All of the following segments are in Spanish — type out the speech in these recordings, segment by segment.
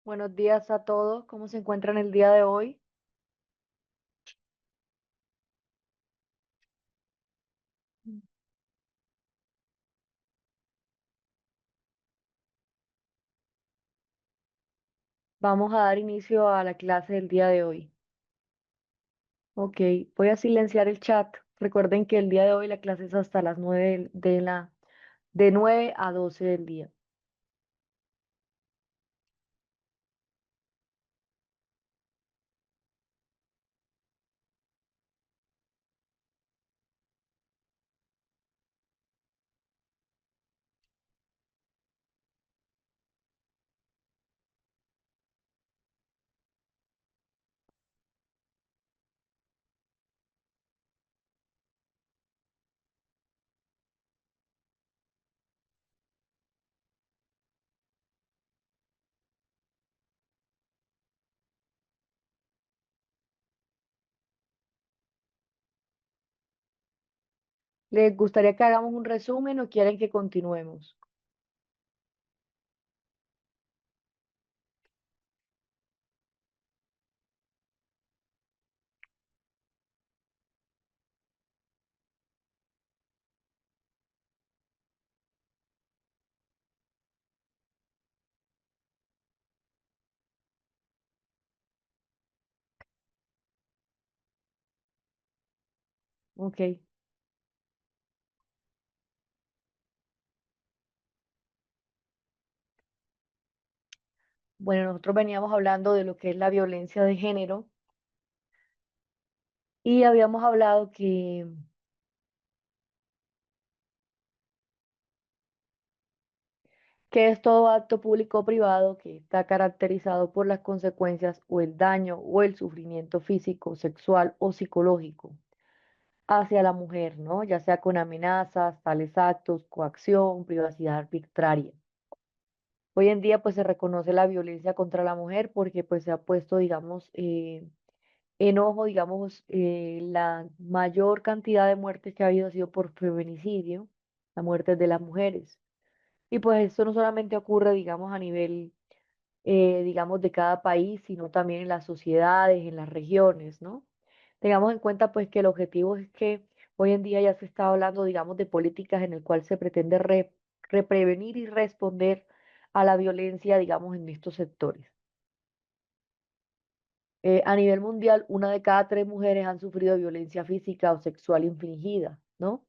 Buenos días a todos. ¿Cómo se encuentran el día de hoy? Vamos a dar inicio a la clase del día de hoy. Ok, voy a silenciar el chat. Recuerden que el día de hoy la clase es hasta las 9 de 9 a 12 del día. ¿Les gustaría que hagamos un resumen o quieren que continuemos? Ok. Bueno, nosotros veníamos hablando de lo que es la violencia de género y habíamos hablado que es todo acto público o privado que está caracterizado por las consecuencias o el daño o el sufrimiento físico, sexual o psicológico hacia la mujer, ¿no? Ya sea con amenazas, tales actos, coacción, privacidad arbitraria. Hoy en día pues se reconoce la violencia contra la mujer porque pues se ha puesto, digamos, en ojo, digamos, la mayor cantidad de muertes que ha habido ha sido por feminicidio, la muerte de las mujeres. Y pues esto no solamente ocurre, digamos, a nivel, digamos, de cada país, sino también en las sociedades, en las regiones, ¿no? Tengamos en cuenta, pues, que el objetivo es que hoy en día ya se está hablando, digamos, de políticas en el cual se pretende reprevenir y responder a la violencia, digamos, en estos sectores. A nivel mundial, una de cada tres mujeres han sufrido violencia física o sexual infligida, ¿no?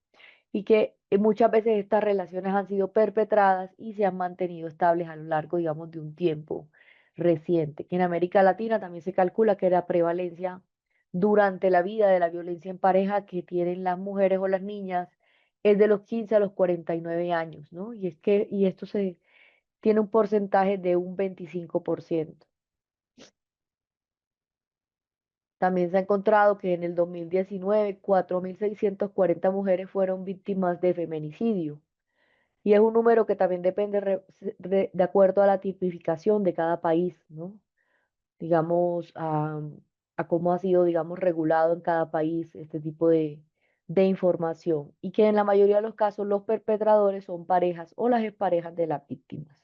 Y que muchas veces estas relaciones han sido perpetradas y se han mantenido estables a lo largo, digamos, de un tiempo reciente. Que en América Latina también se calcula que la prevalencia durante la vida de la violencia en pareja que tienen las mujeres o las niñas es de los 15 a los 49 años, ¿no? Y esto se tiene un porcentaje de un 25%. También se ha encontrado que en el 2019 4.640 mujeres fueron víctimas de feminicidio. Y es un número que también depende de acuerdo a la tipificación de cada país, ¿no? Digamos, a cómo ha sido, digamos, regulado en cada país este tipo de información. Y que en la mayoría de los casos los perpetradores son parejas o las exparejas de las víctimas.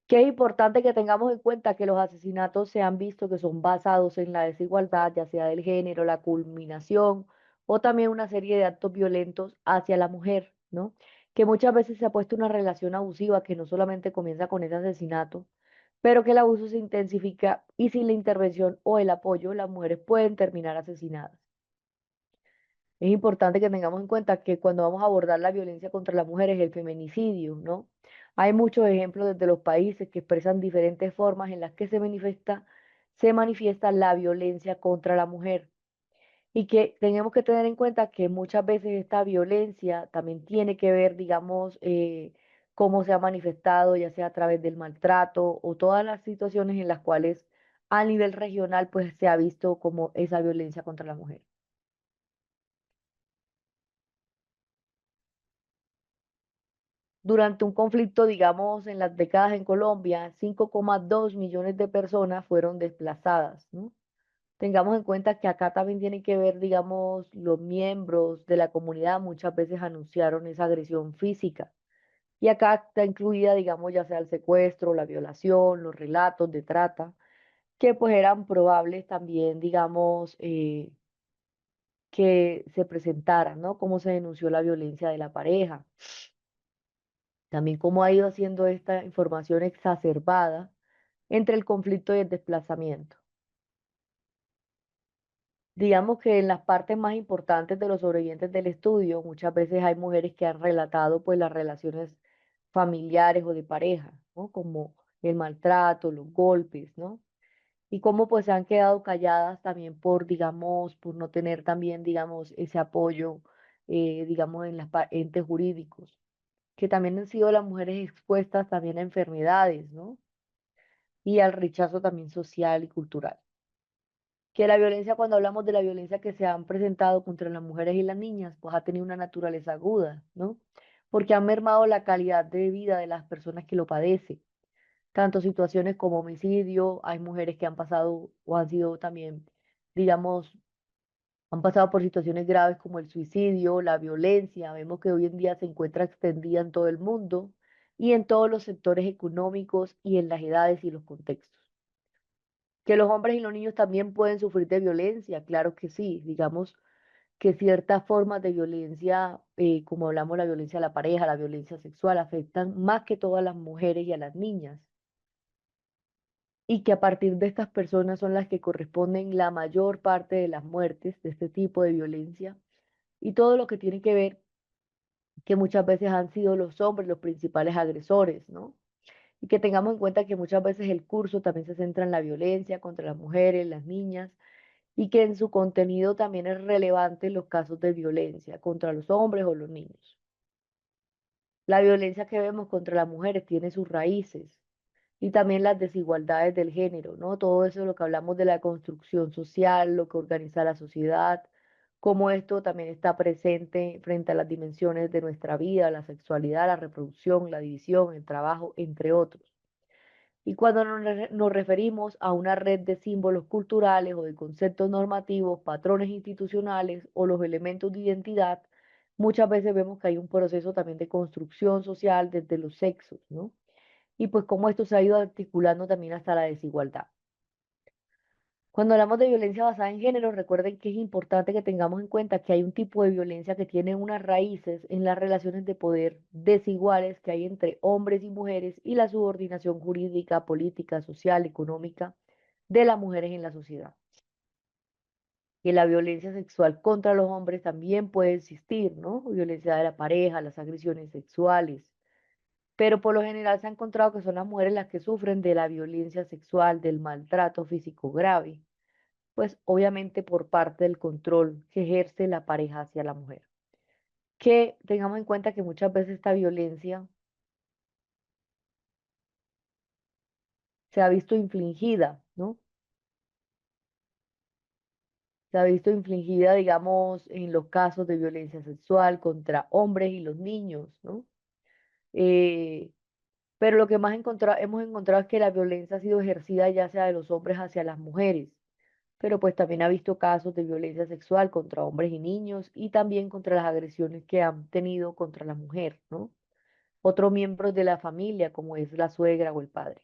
Que es importante que tengamos en cuenta que los asesinatos se han visto que son basados en la desigualdad, ya sea del género, la culminación o también una serie de actos violentos hacia la mujer, ¿no? Que muchas veces se ha puesto una relación abusiva que no solamente comienza con ese asesinato, pero que el abuso se intensifica y sin la intervención o el apoyo, las mujeres pueden terminar asesinadas. Es importante que tengamos en cuenta que cuando vamos a abordar la violencia contra las mujeres, el feminicidio, ¿no? Hay muchos ejemplos desde los países que expresan diferentes formas en las que se manifiesta la violencia contra la mujer. Y que tenemos que tener en cuenta que muchas veces esta violencia también tiene que ver, digamos, cómo se ha manifestado, ya sea a través del maltrato o todas las situaciones en las cuales a nivel regional pues se ha visto como esa violencia contra la mujer. Durante un conflicto, digamos, en las décadas en Colombia, 5,2 millones de personas fueron desplazadas, ¿no? Tengamos en cuenta que acá también tiene que ver, digamos, los miembros de la comunidad muchas veces anunciaron esa agresión física. Y acá está incluida, digamos, ya sea el secuestro, la violación, los relatos de trata, que pues eran probables también, digamos, que se presentaran, ¿no? Cómo se denunció la violencia de la pareja. También cómo ha ido haciendo esta información exacerbada entre el conflicto y el desplazamiento. Digamos que en las partes más importantes de los sobrevivientes del estudio, muchas veces hay mujeres que han relatado pues las relaciones familiares o de pareja, ¿no? Como el maltrato, los golpes, ¿no? Y cómo pues se han quedado calladas también por, digamos, por no tener también, digamos, ese apoyo, digamos, en los entes jurídicos, que también han sido las mujeres expuestas también a enfermedades, ¿no? Y al rechazo también social y cultural. Que la violencia, cuando hablamos de la violencia que se han presentado contra las mujeres y las niñas, pues ha tenido una naturaleza aguda, ¿no? Porque han mermado la calidad de vida de las personas que lo padecen. Tanto situaciones como homicidio, hay mujeres que han pasado o han sido también, digamos, han pasado por situaciones graves como el suicidio, la violencia. Vemos que hoy en día se encuentra extendida en todo el mundo y en todos los sectores económicos y en las edades y los contextos. Que los hombres y los niños también pueden sufrir de violencia, claro que sí. Digamos que ciertas formas de violencia, como hablamos, la violencia a la pareja, la violencia sexual, afectan más que todo a las mujeres y a las niñas. Y que a partir de estas personas son las que corresponden la mayor parte de las muertes de este tipo de violencia y todo lo que tiene que ver que muchas veces han sido los hombres los principales agresores, ¿no? Y que tengamos en cuenta que muchas veces el curso también se centra en la violencia contra las mujeres, las niñas, y que en su contenido también es relevante los casos de violencia contra los hombres o los niños. La violencia que vemos contra las mujeres tiene sus raíces y también las desigualdades del género, ¿no? Todo eso es lo que hablamos de la construcción social, lo que organiza la sociedad, cómo esto también está presente frente a las dimensiones de nuestra vida, la sexualidad, la reproducción, la división, el trabajo, entre otros. Y cuando nos referimos a una red de símbolos culturales o de conceptos normativos, patrones institucionales o los elementos de identidad, muchas veces vemos que hay un proceso también de construcción social desde los sexos, ¿no? Y pues cómo esto se ha ido articulando también hasta la desigualdad. Cuando hablamos de violencia basada en género, recuerden que es importante que tengamos en cuenta que hay un tipo de violencia que tiene unas raíces en las relaciones de poder desiguales que hay entre hombres y mujeres y la subordinación jurídica, política, social, económica de las mujeres en la sociedad. Que la violencia sexual contra los hombres también puede existir, ¿no? Violencia de la pareja, las agresiones sexuales, pero por lo general se ha encontrado que son las mujeres las que sufren de la violencia sexual, del maltrato físico grave, pues obviamente por parte del control que ejerce la pareja hacia la mujer. Que tengamos en cuenta que muchas veces esta violencia se ha visto infligida, ¿no? Se ha visto infligida, digamos, en los casos de violencia sexual contra hombres y los niños, ¿no? Eh, pero lo que más hemos encontrado es que la violencia ha sido ejercida ya sea de los hombres hacia las mujeres, pero pues también ha visto casos de violencia sexual contra hombres y niños y también contra las agresiones que han tenido contra la mujer, ¿no? Otros miembros de la familia, como es la suegra o el padre.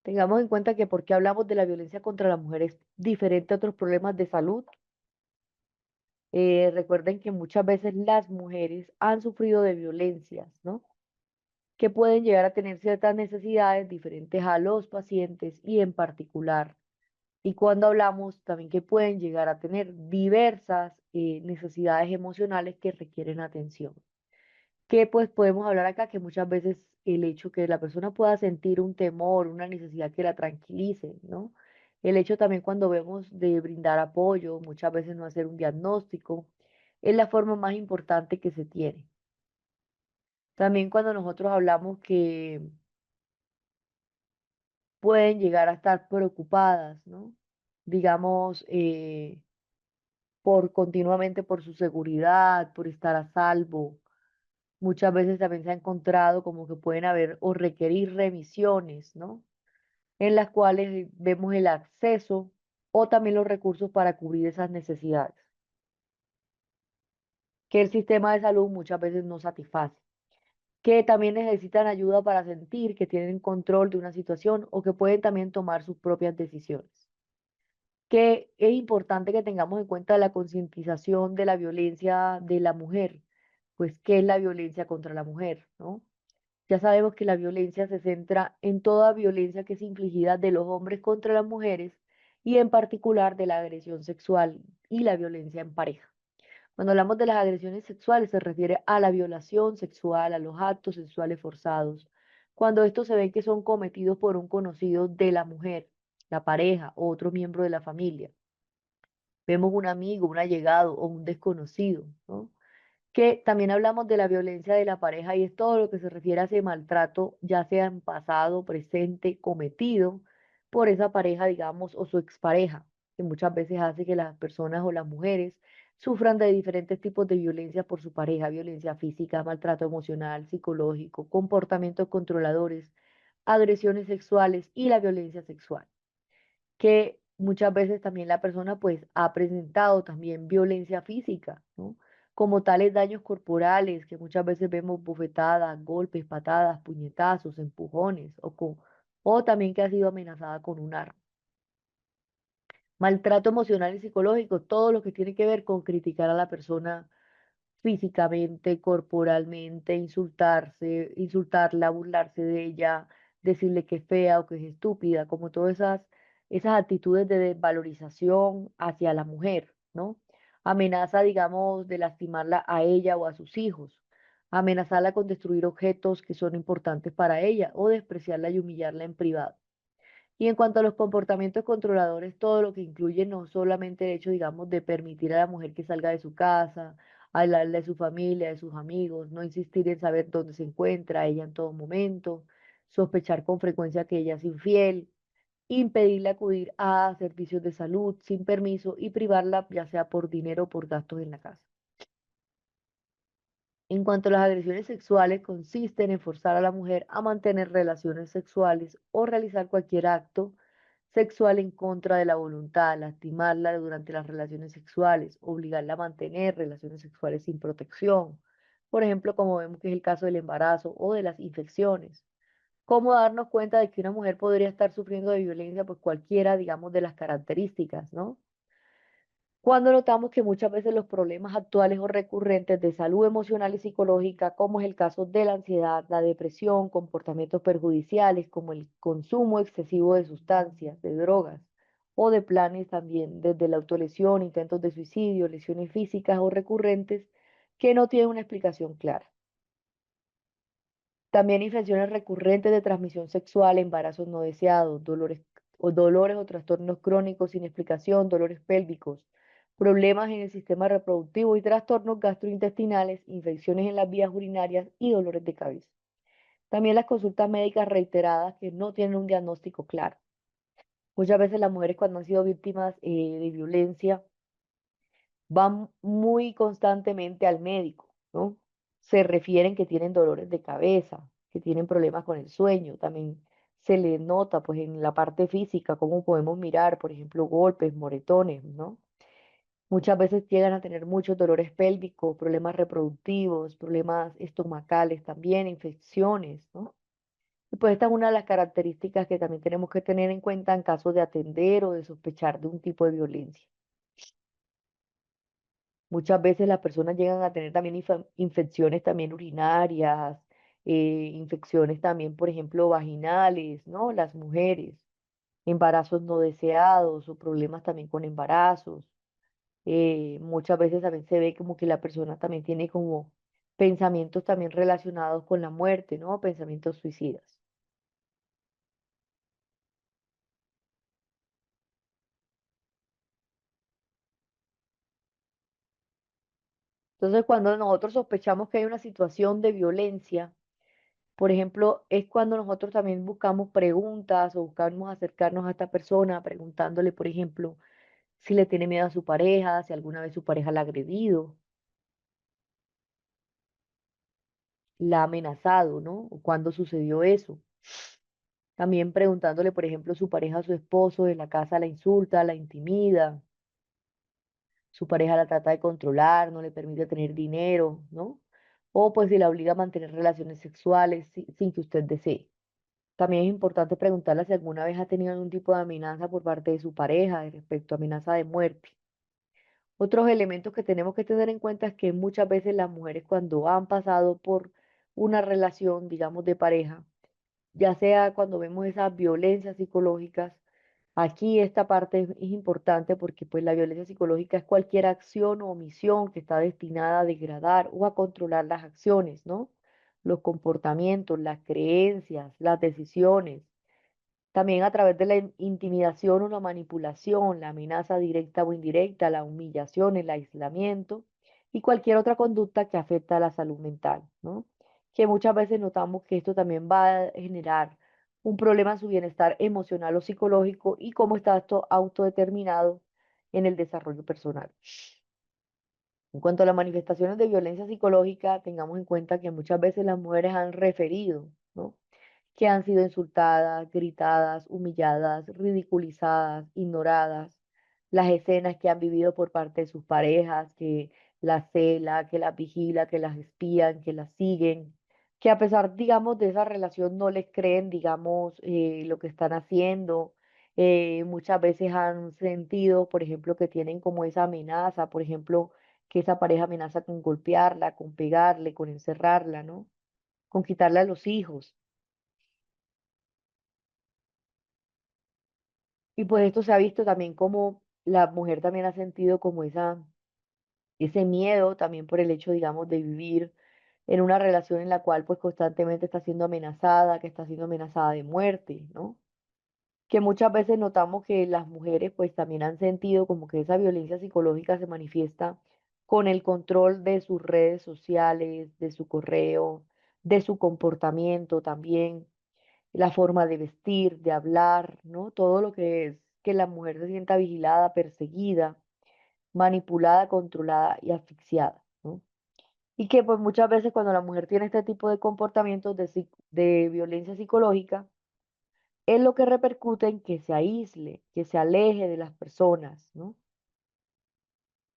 Tengamos en cuenta que porque hablamos de la violencia contra la mujer es diferente a otros problemas de salud. Recuerden que muchas veces las mujeres han sufrido de violencias, ¿no? Que pueden llegar a tener ciertas necesidades diferentes a los pacientes y en particular. Y cuando hablamos también que pueden llegar a tener diversas necesidades emocionales que requieren atención. Que pues podemos hablar acá que muchas veces el hecho que la persona pueda sentir un temor, una necesidad que la tranquilice, ¿no? El hecho también cuando vemos de brindar apoyo, muchas veces no hacer un diagnóstico, es la forma más importante que se tiene. También cuando nosotros hablamos que pueden llegar a estar preocupadas, ¿no? Digamos, por continuamente por su seguridad, por estar a salvo. Muchas veces también se ha encontrado como que pueden haber o requerir remisiones, ¿no? En las cuales vemos el acceso o también los recursos para cubrir esas necesidades. que el sistema de salud muchas veces no satisface, que también necesitan ayuda para sentir que tienen control de una situación o que pueden también tomar sus propias decisiones. Que es importante que tengamos en cuenta la concientización de la violencia de la mujer, pues qué es la violencia contra la mujer, ¿no? Ya sabemos que la violencia se centra en toda violencia que es infligida de los hombres contra las mujeres y en particular de la agresión sexual y la violencia en pareja. Cuando hablamos de las agresiones sexuales se refiere a la violación sexual, a los actos sexuales forzados, cuando estos se ven que son cometidos por un conocido de la mujer, la pareja o otro miembro de la familia. Vemos un amigo, un allegado o un desconocido, ¿no? Que también hablamos de la violencia de la pareja y es todo lo que se refiere a ese maltrato, ya sea en pasado, presente, cometido por esa pareja, digamos, o su expareja, que muchas veces hace que las personas o las mujeres sufran de diferentes tipos de violencia por su pareja, violencia física, maltrato emocional, psicológico, comportamientos controladores, agresiones sexuales y la violencia sexual, que muchas veces también la persona pues ha presentado también violencia física, ¿no? Como tales daños corporales, que muchas veces vemos bofetadas, golpes, patadas, puñetazos, empujones, o también que ha sido amenazada con un arma. Maltrato emocional y psicológico, todo lo que tiene que ver con criticar a la persona físicamente, corporalmente, insultarla, burlarse de ella, decirle que es fea o que es estúpida, como todas esas actitudes de desvalorización hacia la mujer, ¿no? Amenaza, digamos, de lastimarla a ella o a sus hijos, amenazarla con destruir objetos que son importantes para ella o despreciarla y humillarla en privado. Y en cuanto a los comportamientos controladores, todo lo que incluye no solamente el hecho, digamos, de permitir a la mujer que salga de su casa, hablarle de su familia, de sus amigos, no insistir en saber dónde se encuentra ella en todo momento, sospechar con frecuencia que ella es infiel, impedirle acudir a servicios de salud sin permiso y privarla ya sea por dinero o por gastos en la casa. En cuanto a las agresiones sexuales, consisten en forzar a la mujer a mantener relaciones sexuales o realizar cualquier acto sexual en contra de la voluntad, lastimarla durante las relaciones sexuales, obligarla a mantener relaciones sexuales sin protección. Por ejemplo, como vemos que es el caso del embarazo o de las infecciones. ¿Cómo darnos cuenta de que una mujer podría estar sufriendo de violencia? Pues cualquiera, digamos, de las características, ¿no? Cuando notamos que muchas veces los problemas actuales o recurrentes de salud emocional y psicológica, como es el caso de la ansiedad, la depresión, comportamientos perjudiciales como el consumo excesivo de sustancias, de drogas o de planes también, desde la autolesión, intentos de suicidio, lesiones físicas o recurrentes que no tienen una explicación clara. También infecciones recurrentes de transmisión sexual, embarazos no deseados, dolores o trastornos crónicos sin explicación, dolores pélvicos, problemas en el sistema reproductivo y trastornos gastrointestinales, infecciones en las vías urinarias y dolores de cabeza. También las consultas médicas reiteradas que no tienen un diagnóstico claro. Muchas veces las mujeres cuando han sido víctimas de violencia van muy constantemente al médico, ¿no? Se refieren que tienen dolores de cabeza, que tienen problemas con el sueño, también se les nota pues en la parte física, cómo podemos mirar, por ejemplo, golpes, moretones, ¿no? Muchas veces llegan a tener muchos dolores pélvicos, problemas reproductivos, problemas estomacales también, infecciones, ¿no? Y pues esta es una de las características que también tenemos que tener en cuenta en caso de atender o de sospechar de un tipo de violencia. Muchas veces las personas llegan a tener también infecciones también urinarias, infecciones también, por ejemplo, vaginales, ¿no? Las mujeres, embarazos no deseados o problemas también con embarazos. Muchas veces también se ve como que la persona también tiene como pensamientos también relacionados con la muerte, ¿no? Pensamientos suicidas. Entonces, cuando nosotros sospechamos que hay una situación de violencia, por ejemplo, es cuando nosotros también buscamos preguntas o buscamos acercarnos a esta persona preguntándole, por ejemplo, si le tiene miedo a su pareja, si alguna vez su pareja la ha agredido, la ha amenazado, ¿no? O cuándo sucedió eso. También preguntándole, por ejemplo, su pareja, su esposo de la casa la insulta, la intimida, su pareja la trata de controlar, no le permite tener dinero, ¿no? O pues si la obliga a mantener relaciones sexuales sin que usted desee. También es importante preguntarle si alguna vez ha tenido algún tipo de amenaza por parte de su pareja respecto a amenaza de muerte. Otros elementos que tenemos que tener en cuenta es que muchas veces las mujeres cuando han pasado por una relación, digamos, de pareja, ya sea cuando vemos esas violencias psicológicas, aquí esta parte es importante porque pues la violencia psicológica es cualquier acción o omisión que está destinada a degradar o a controlar las acciones, ¿no? Los comportamientos, las creencias, las decisiones también a través de la intimidación o la manipulación, la amenaza directa o indirecta, la humillación, el aislamiento y cualquier otra conducta que afecta a la salud mental, ¿no? Que muchas veces notamos que esto también va a generar un problema en su bienestar emocional o psicológico y cómo está esto autodeterminado en el desarrollo personal. En cuanto a las manifestaciones de violencia psicológica, tengamos en cuenta que muchas veces las mujeres han referido, ¿no? Que han sido insultadas, gritadas, humilladas, ridiculizadas, ignoradas, las escenas que han vivido por parte de sus parejas, que las cela, que las vigila, que las espían, que las siguen, que a pesar, digamos, de esa relación no les creen, digamos, lo que están haciendo. Muchas veces han sentido, por ejemplo, que tienen como esa amenaza, por ejemplo, que esa pareja amenaza con golpearla, con pegarle, con encerrarla, ¿no? Con quitarle a los hijos. Y pues esto se ha visto también como la mujer también ha sentido como ese miedo también por el hecho, digamos, de vivir en una relación en la cual pues constantemente está siendo amenazada, que está siendo amenazada de muerte, ¿no? Que muchas veces notamos que las mujeres pues también han sentido como que esa violencia psicológica se manifiesta con el control de sus redes sociales, de su correo, de su comportamiento también la forma de vestir, de hablar, ¿no? Todo lo que es que la mujer se sienta vigilada, perseguida, manipulada, controlada y asfixiada, ¿no? Y que pues muchas veces cuando la mujer tiene este tipo de comportamientos de violencia psicológica, es lo que repercute en que se aísle, que se aleje de las personas, ¿no?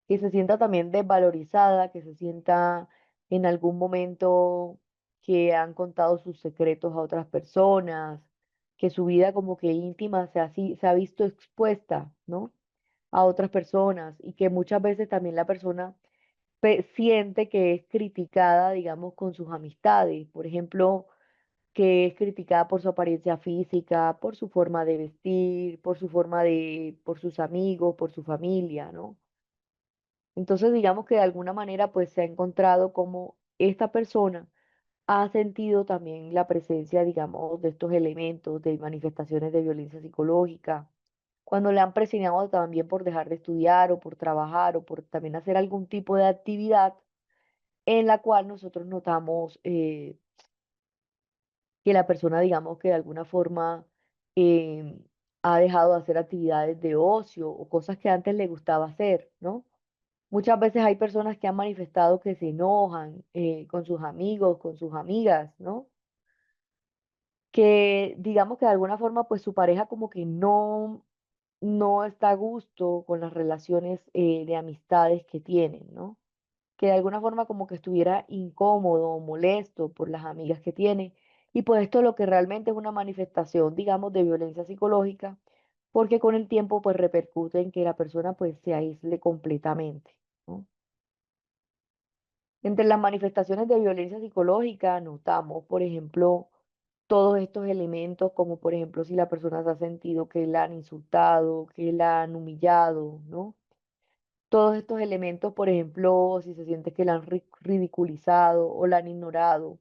Que se sienta también desvalorizada, que se sienta en algún momento que han contado sus secretos a otras personas, que su vida como que íntima se ha visto expuesta, ¿no? A otras personas y que muchas veces también la persona siente que es criticada, digamos, con sus amistades, por ejemplo, que es criticada por su apariencia física, por su forma de vestir, por sus amigos, por su familia, ¿no? Entonces, digamos que de alguna manera, pues se ha encontrado como esta persona ha sentido también la presencia, digamos, de estos elementos de manifestaciones de violencia psicológica, cuando le han presionado también por dejar de estudiar o por trabajar o por también hacer algún tipo de actividad en la cual nosotros notamos que la persona, digamos, que de alguna forma eh, ha dejado de hacer actividades de ocio o cosas que antes le gustaba hacer, ¿no? Muchas veces hay personas que han manifestado que se enojan con sus amigos, con sus amigas, ¿no? Que digamos que de alguna forma pues su pareja como que no está a gusto con las relaciones de amistades que tienen, ¿no? Que de alguna forma como que estuviera incómodo o molesto por las amigas que tiene. Y pues esto lo que realmente es una manifestación, digamos, de violencia psicológica, porque con el tiempo pues repercute en que la persona pues se aísle completamente, ¿no? Entre las manifestaciones de violencia psicológica notamos, por ejemplo, todos estos elementos, como por ejemplo si la persona se ha sentido que la han insultado, que la han humillado, ¿no? Todos estos elementos, por ejemplo, si se siente que la han ridiculizado o la han ignorado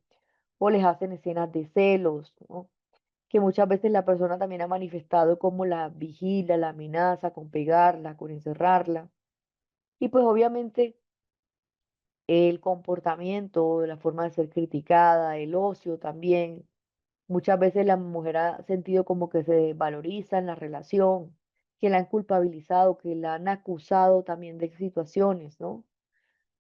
o les hacen escenas de celos, ¿no? Que muchas veces la persona también ha manifestado como la vigila, la amenaza con pegarla, con encerrarla. Y pues obviamente el comportamiento, la forma de ser criticada, el ocio también. Muchas veces la mujer ha sentido como que se valoriza en la relación, que la han culpabilizado, que la han acusado también de situaciones, ¿no?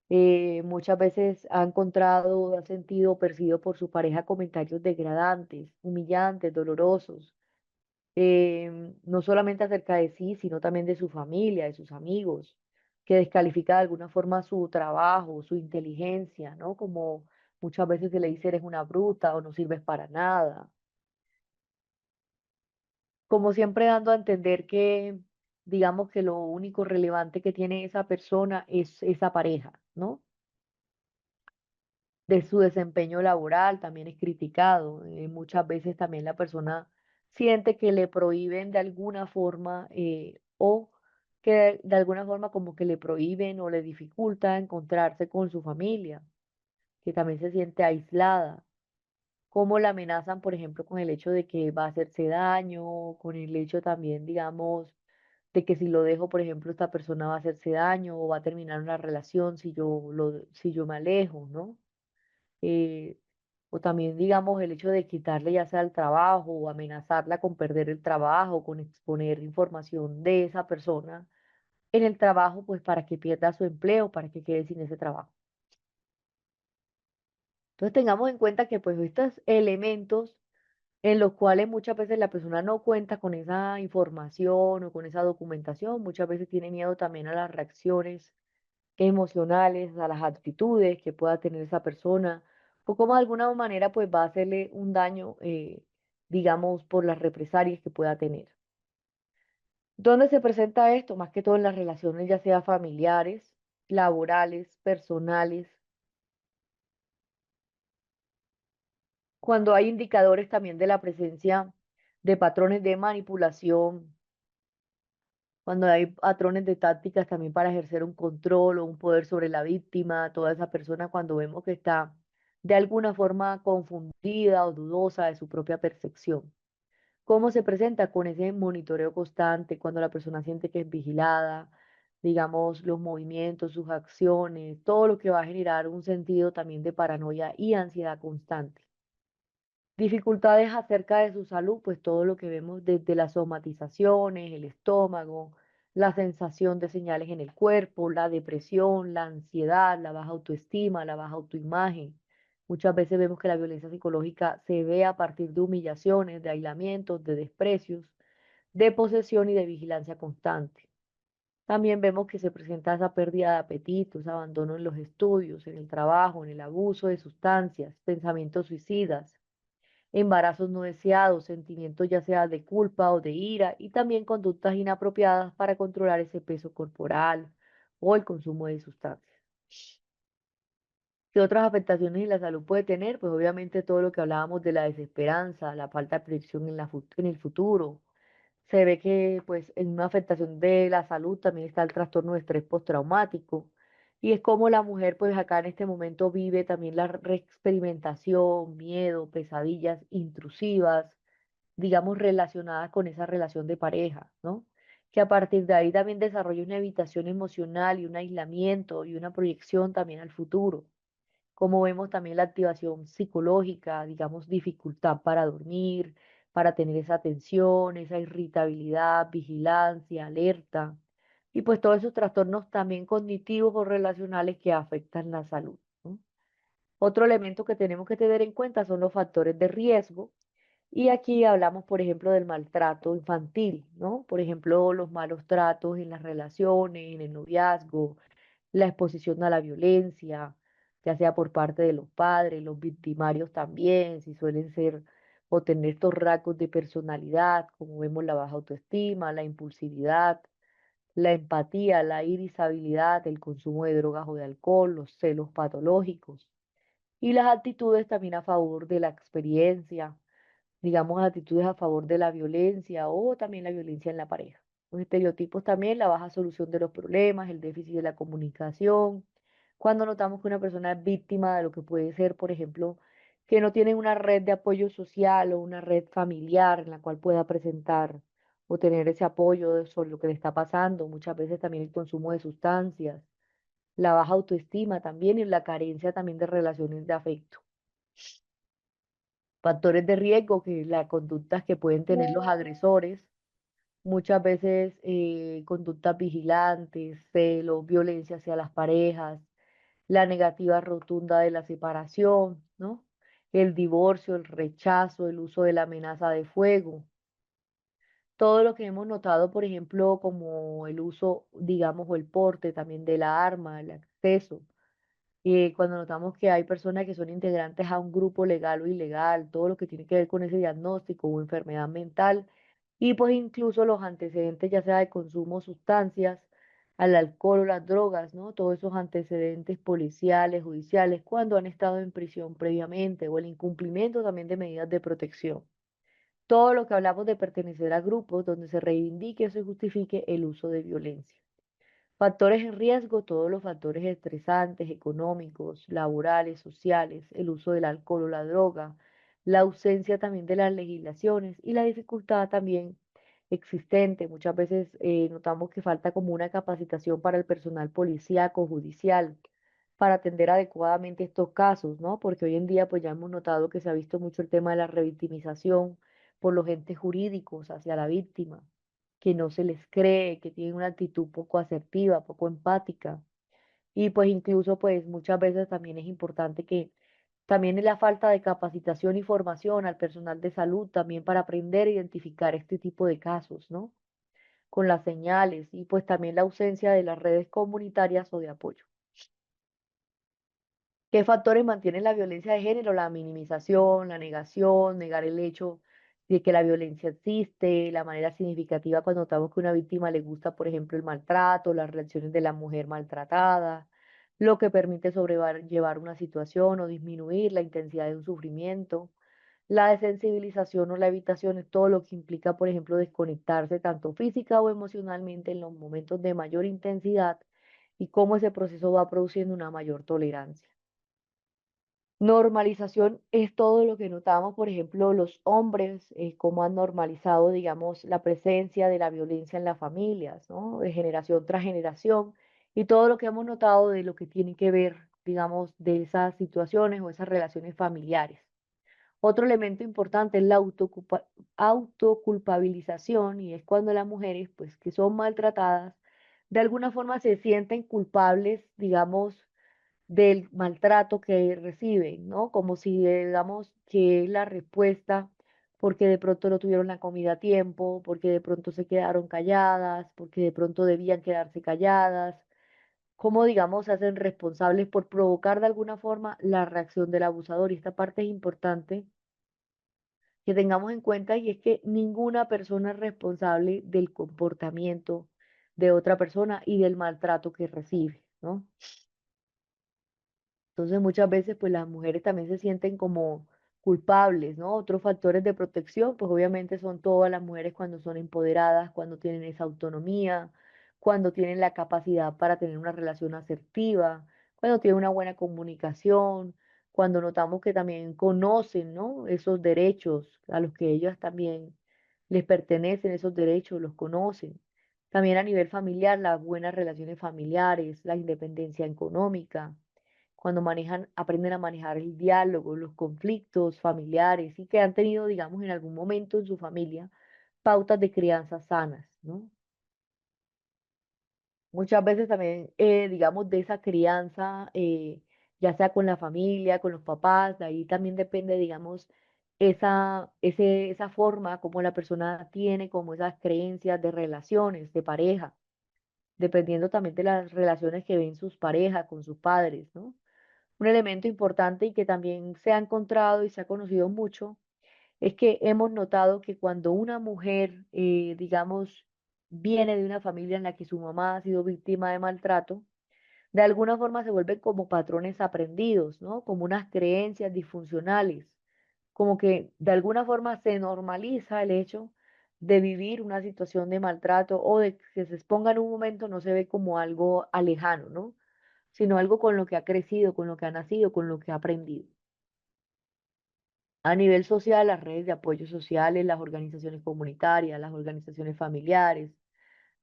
Muchas veces ha encontrado, ha sentido o percibido por su pareja comentarios degradantes, humillantes, dolorosos, no solamente acerca de sí, sino también de su familia, de sus amigos. que descalifica de alguna forma su trabajo, su inteligencia, ¿no? Como muchas veces se le dice eres una bruta o no sirves para nada. Como siempre dando a entender que, digamos que lo único relevante que tiene esa persona es esa pareja, ¿no? De su desempeño laboral también es criticado. Muchas veces también la persona siente que le prohíben de alguna forma o que de alguna forma como que le prohíben o le dificulta encontrarse con su familia, que también se siente aislada. Cómo la amenazan, por ejemplo, con el hecho de que va a hacerse daño, con el hecho también, digamos, de que si lo dejo, por ejemplo, esta persona va a hacerse daño o va a terminar una relación si yo me alejo, ¿no? eh, o también, digamos, el hecho de quitarle ya sea el trabajo o amenazarla con perder el trabajo, con exponer información de esa persona en el trabajo, pues para que pierda su empleo, para que quede sin ese trabajo. Entonces tengamos en cuenta que pues estos elementos en los cuales muchas veces la persona no cuenta con esa información o con esa documentación, muchas veces tiene miedo también a las reacciones emocionales, a las actitudes que pueda tener esa persona, o como de alguna manera pues va a hacerle un daño, digamos, por las represalias que pueda tener. ¿Dónde se presenta esto? Más que todo en las relaciones, ya sea familiares, laborales, personales, cuando hay indicadores también de la presencia de patrones de manipulación, cuando hay patrones de tácticas también para ejercer un control o un poder sobre la víctima, toda esa persona cuando vemos que está de alguna forma confundida o dudosa de su propia percepción. ¿Cómo se presenta? Con ese monitoreo constante, cuando la persona siente que es vigilada, digamos, los movimientos, sus acciones, todo lo que va a generar un sentido también de paranoia y ansiedad constante. Dificultades acerca de su salud, pues todo lo que vemos desde las somatizaciones, el estómago, la sensación de señales en el cuerpo, la depresión, la ansiedad, la baja autoestima, la baja autoimagen. Muchas veces vemos que la violencia psicológica se ve a partir de humillaciones, de aislamientos, de desprecios, de posesión y de vigilancia constante. También vemos que se presenta esa pérdida de apetito, ese abandono en los estudios, en el trabajo, en el abuso de sustancias, pensamientos suicidas, embarazos no deseados, sentimientos ya sea de culpa o de ira y también conductas inapropiadas para controlar ese peso corporal o el consumo de sustancias. ¿Qué otras afectaciones en la salud puede tener? Pues obviamente todo lo que hablábamos de la desesperanza, la falta de proyección en el futuro. Se ve que pues en una afectación de la salud también está el trastorno de estrés postraumático. Y es como la mujer pues acá en este momento vive también la reexperimentación, miedo, pesadillas intrusivas, digamos relacionadas con esa relación de pareja, ¿no? Que a partir de ahí también desarrolla una evitación emocional y un aislamiento y una proyección también al futuro. Como vemos también la activación psicológica, digamos, dificultad para dormir, para tener esa atención, esa irritabilidad, vigilancia, alerta, y pues todos esos trastornos también cognitivos o relacionales que afectan la salud, ¿no? Otro elemento que tenemos que tener en cuenta son los factores de riesgo, y aquí hablamos, por ejemplo, del maltrato infantil, ¿no? Por ejemplo, los malos tratos en las relaciones, en el noviazgo, la exposición a la violencia, ya sea por parte de los padres, los victimarios también, si suelen ser o tener estos rasgos de personalidad, como vemos la baja autoestima, la impulsividad, la empatía, la irritabilidad, el consumo de drogas o de alcohol, los celos patológicos y las actitudes también a favor de la experiencia, digamos, actitudes a favor de la violencia o también la violencia en la pareja. Los estereotipos también, la baja solución de los problemas, el déficit de la comunicación. Cuando notamos que una persona es víctima de lo que puede ser, por ejemplo, que no tiene una red de apoyo social o una red familiar en la cual pueda presentar o tener ese apoyo sobre lo que le está pasando. Muchas veces también el consumo de sustancias, la baja autoestima también y la carencia también de relaciones de afecto. Factores de riesgo, que las conductas que pueden tener los agresores, muchas veces conductas vigilantes, celos, violencia hacia las parejas, la negativa rotunda de la separación, ¿no? El divorcio, el rechazo, el uso de la amenaza de fuego. Todo lo que hemos notado, por ejemplo, como el uso, digamos, o el porte también de la arma, el acceso. Cuando notamos que hay personas que son integrantes a un grupo legal o ilegal, todo lo que tiene que ver con ese diagnóstico o enfermedad mental, y pues incluso los antecedentes, ya sea de consumo de sustancias, al alcohol o las drogas, ¿no? Todos esos antecedentes policiales, judiciales, cuando han estado en prisión previamente, o el incumplimiento también de medidas de protección. Todo lo que hablamos de pertenecer a grupos donde se reivindique o se justifique el uso de violencia. Factores en riesgo, todos los factores estresantes, económicos, laborales, sociales, el uso del alcohol o la droga, la ausencia también de las legislaciones y la dificultad también existente. Muchas veces notamos que falta como una capacitación para el personal policíaco, judicial, para atender adecuadamente estos casos, ¿no? Porque hoy en día pues ya hemos notado que se ha visto mucho el tema de la revictimización por los entes jurídicos hacia la víctima, que no se les cree, que tienen una actitud poco asertiva, poco empática. Y pues incluso pues muchas veces también es importante que también es la falta de capacitación y formación al personal de salud también para aprender a identificar este tipo de casos, ¿no? Con las señales y pues también la ausencia de las redes comunitarias o de apoyo. ¿Qué factores mantienen la violencia de género? La minimización, la negación, negar el hecho de que la violencia existe, la manera significativa cuando notamos que a una víctima le gusta, por ejemplo, el maltrato, las reacciones de la mujer maltratada, lo que permite sobrellevar una situación o disminuir la intensidad de un sufrimiento. La desensibilización o la evitación es todo lo que implica, por ejemplo, desconectarse tanto física o emocionalmente en los momentos de mayor intensidad y cómo ese proceso va produciendo una mayor tolerancia. Normalización es todo lo que notamos, por ejemplo, los hombres, cómo han normalizado, digamos, la presencia de la violencia en las familias, ¿no? De generación tras generación, y todo lo que hemos notado de lo que tiene que ver, digamos, de esas situaciones o esas relaciones familiares. Otro elemento importante es la autoculpabilización, y es cuando las mujeres, pues, que son maltratadas, de alguna forma se sienten culpables, digamos, del maltrato que reciben, ¿no? Como si, digamos, que es la respuesta porque de pronto no tuvieron la comida a tiempo, porque de pronto se quedaron calladas, porque de pronto debían quedarse calladas, como, digamos, se hacen responsables por provocar de alguna forma la reacción del abusador. Y esta parte es importante que tengamos en cuenta, y es que ninguna persona es responsable del comportamiento de otra persona y del maltrato que recibe, ¿no? Entonces muchas veces pues las mujeres también se sienten como culpables, ¿no? Otros factores de protección pues obviamente son todas las mujeres cuando son empoderadas, cuando tienen esa autonomía, cuando tienen la capacidad para tener una relación asertiva, cuando tienen una buena comunicación, cuando notamos que también conocen, ¿no? Esos derechos a los que ellas también les pertenecen, esos derechos los conocen. También a nivel familiar, las buenas relaciones familiares, la independencia económica, cuando manejan, aprenden a manejar el diálogo, los conflictos familiares y que han tenido, digamos, en algún momento en su familia pautas de crianza sanas, ¿no? Muchas veces también, digamos, de esa crianza, ya sea con la familia, con los papás, de ahí también depende, digamos, esa forma como la persona tiene, como esas creencias de relaciones, de pareja, dependiendo también de las relaciones que ven sus parejas con sus padres, ¿no? Un elemento importante y que también se ha encontrado y se ha conocido mucho es que hemos notado que cuando una mujer, digamos, viene de una familia en la que su mamá ha sido víctima de maltrato, de alguna forma se vuelven como patrones aprendidos, ¿no? Como unas creencias disfuncionales, como que de alguna forma se normaliza el hecho de vivir una situación de maltrato o de que se exponga en un momento, no se ve como algo alejano, ¿no? Sino algo con lo que ha crecido, con lo que ha nacido, con lo que ha aprendido. A nivel social, las redes de apoyo sociales, las organizaciones comunitarias, las organizaciones familiares,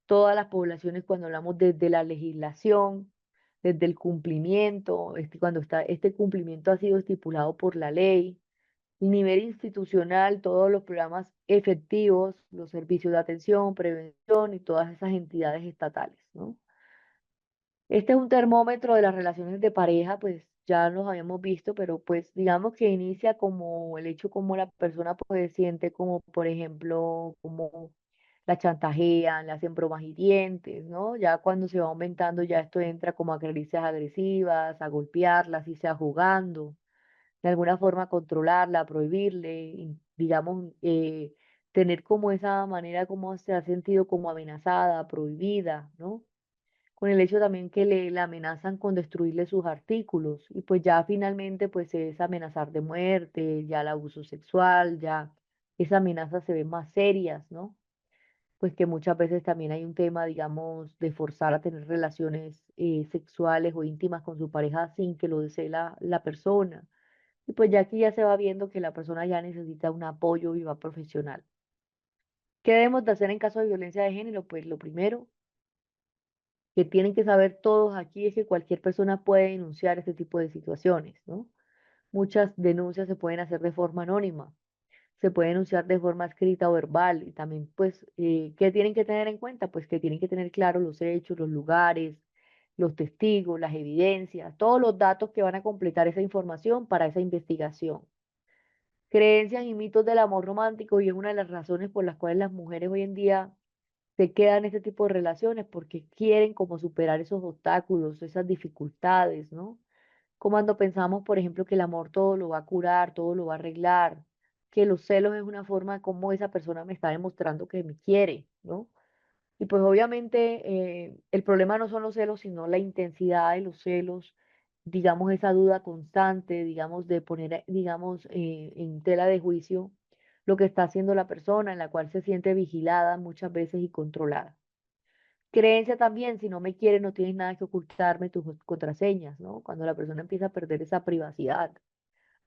todas las poblaciones, cuando hablamos desde la legislación, desde el cumplimiento, cuando este cumplimiento ha sido estipulado por la ley, a nivel institucional, todos los programas efectivos, los servicios de atención, prevención y todas esas entidades estatales, ¿no? Este es un termómetro de las relaciones de pareja, pues ya los habíamos visto, pero pues digamos que inicia como el hecho como la persona pues siente como, por ejemplo, como la chantajean, le hacen bromas hirientes, ¿no? Ya cuando se va aumentando, ya esto entra como a caricias agresivas, a golpearla, así sea jugando, de alguna forma controlarla, prohibirle, digamos, tener como esa manera como se ha sentido como amenazada, prohibida, ¿no? Con el hecho también que le amenazan con destruirle sus artículos y pues ya finalmente pues es amenazar de muerte, ya el abuso sexual, ya esas amenazas se ven más serias, ¿no? Pues que muchas veces también hay un tema, digamos, de forzar a tener relaciones sexuales o íntimas con su pareja sin que lo desee la persona. Y pues ya aquí ya se va viendo que la persona ya necesita un apoyo viva profesional. ¿Qué debemos de hacer en caso de violencia de género? Pues lo primero que tienen que saber todos aquí es que cualquier persona puede denunciar este tipo de situaciones, ¿no? Muchas denuncias se pueden hacer de forma anónima, se puede denunciar de forma escrita o verbal y también, pues, ¿qué tienen que tener en cuenta? Pues que tienen que tener claro los hechos, los lugares, los testigos, las evidencias, todos los datos que van a completar esa información para esa investigación. Creencias y mitos del amor romántico y es una de las razones por las cuales las mujeres hoy en día se quedan en este tipo de relaciones porque quieren como superar esos obstáculos, esas dificultades, ¿no? Como cuando pensamos, por ejemplo, que el amor todo lo va a curar, todo lo va a arreglar, que los celos es una forma como esa persona me está demostrando que me quiere, ¿no? Y pues obviamente el problema no son los celos, sino la intensidad de los celos, digamos, esa duda constante, digamos, de poner, digamos, en tela de juicio lo que está haciendo la persona, en la cual se siente vigilada muchas veces y controlada. Creencia también, si no me quieres, no tienes nada que ocultarme tus contraseñas, ¿no? Cuando la persona empieza a perder esa privacidad.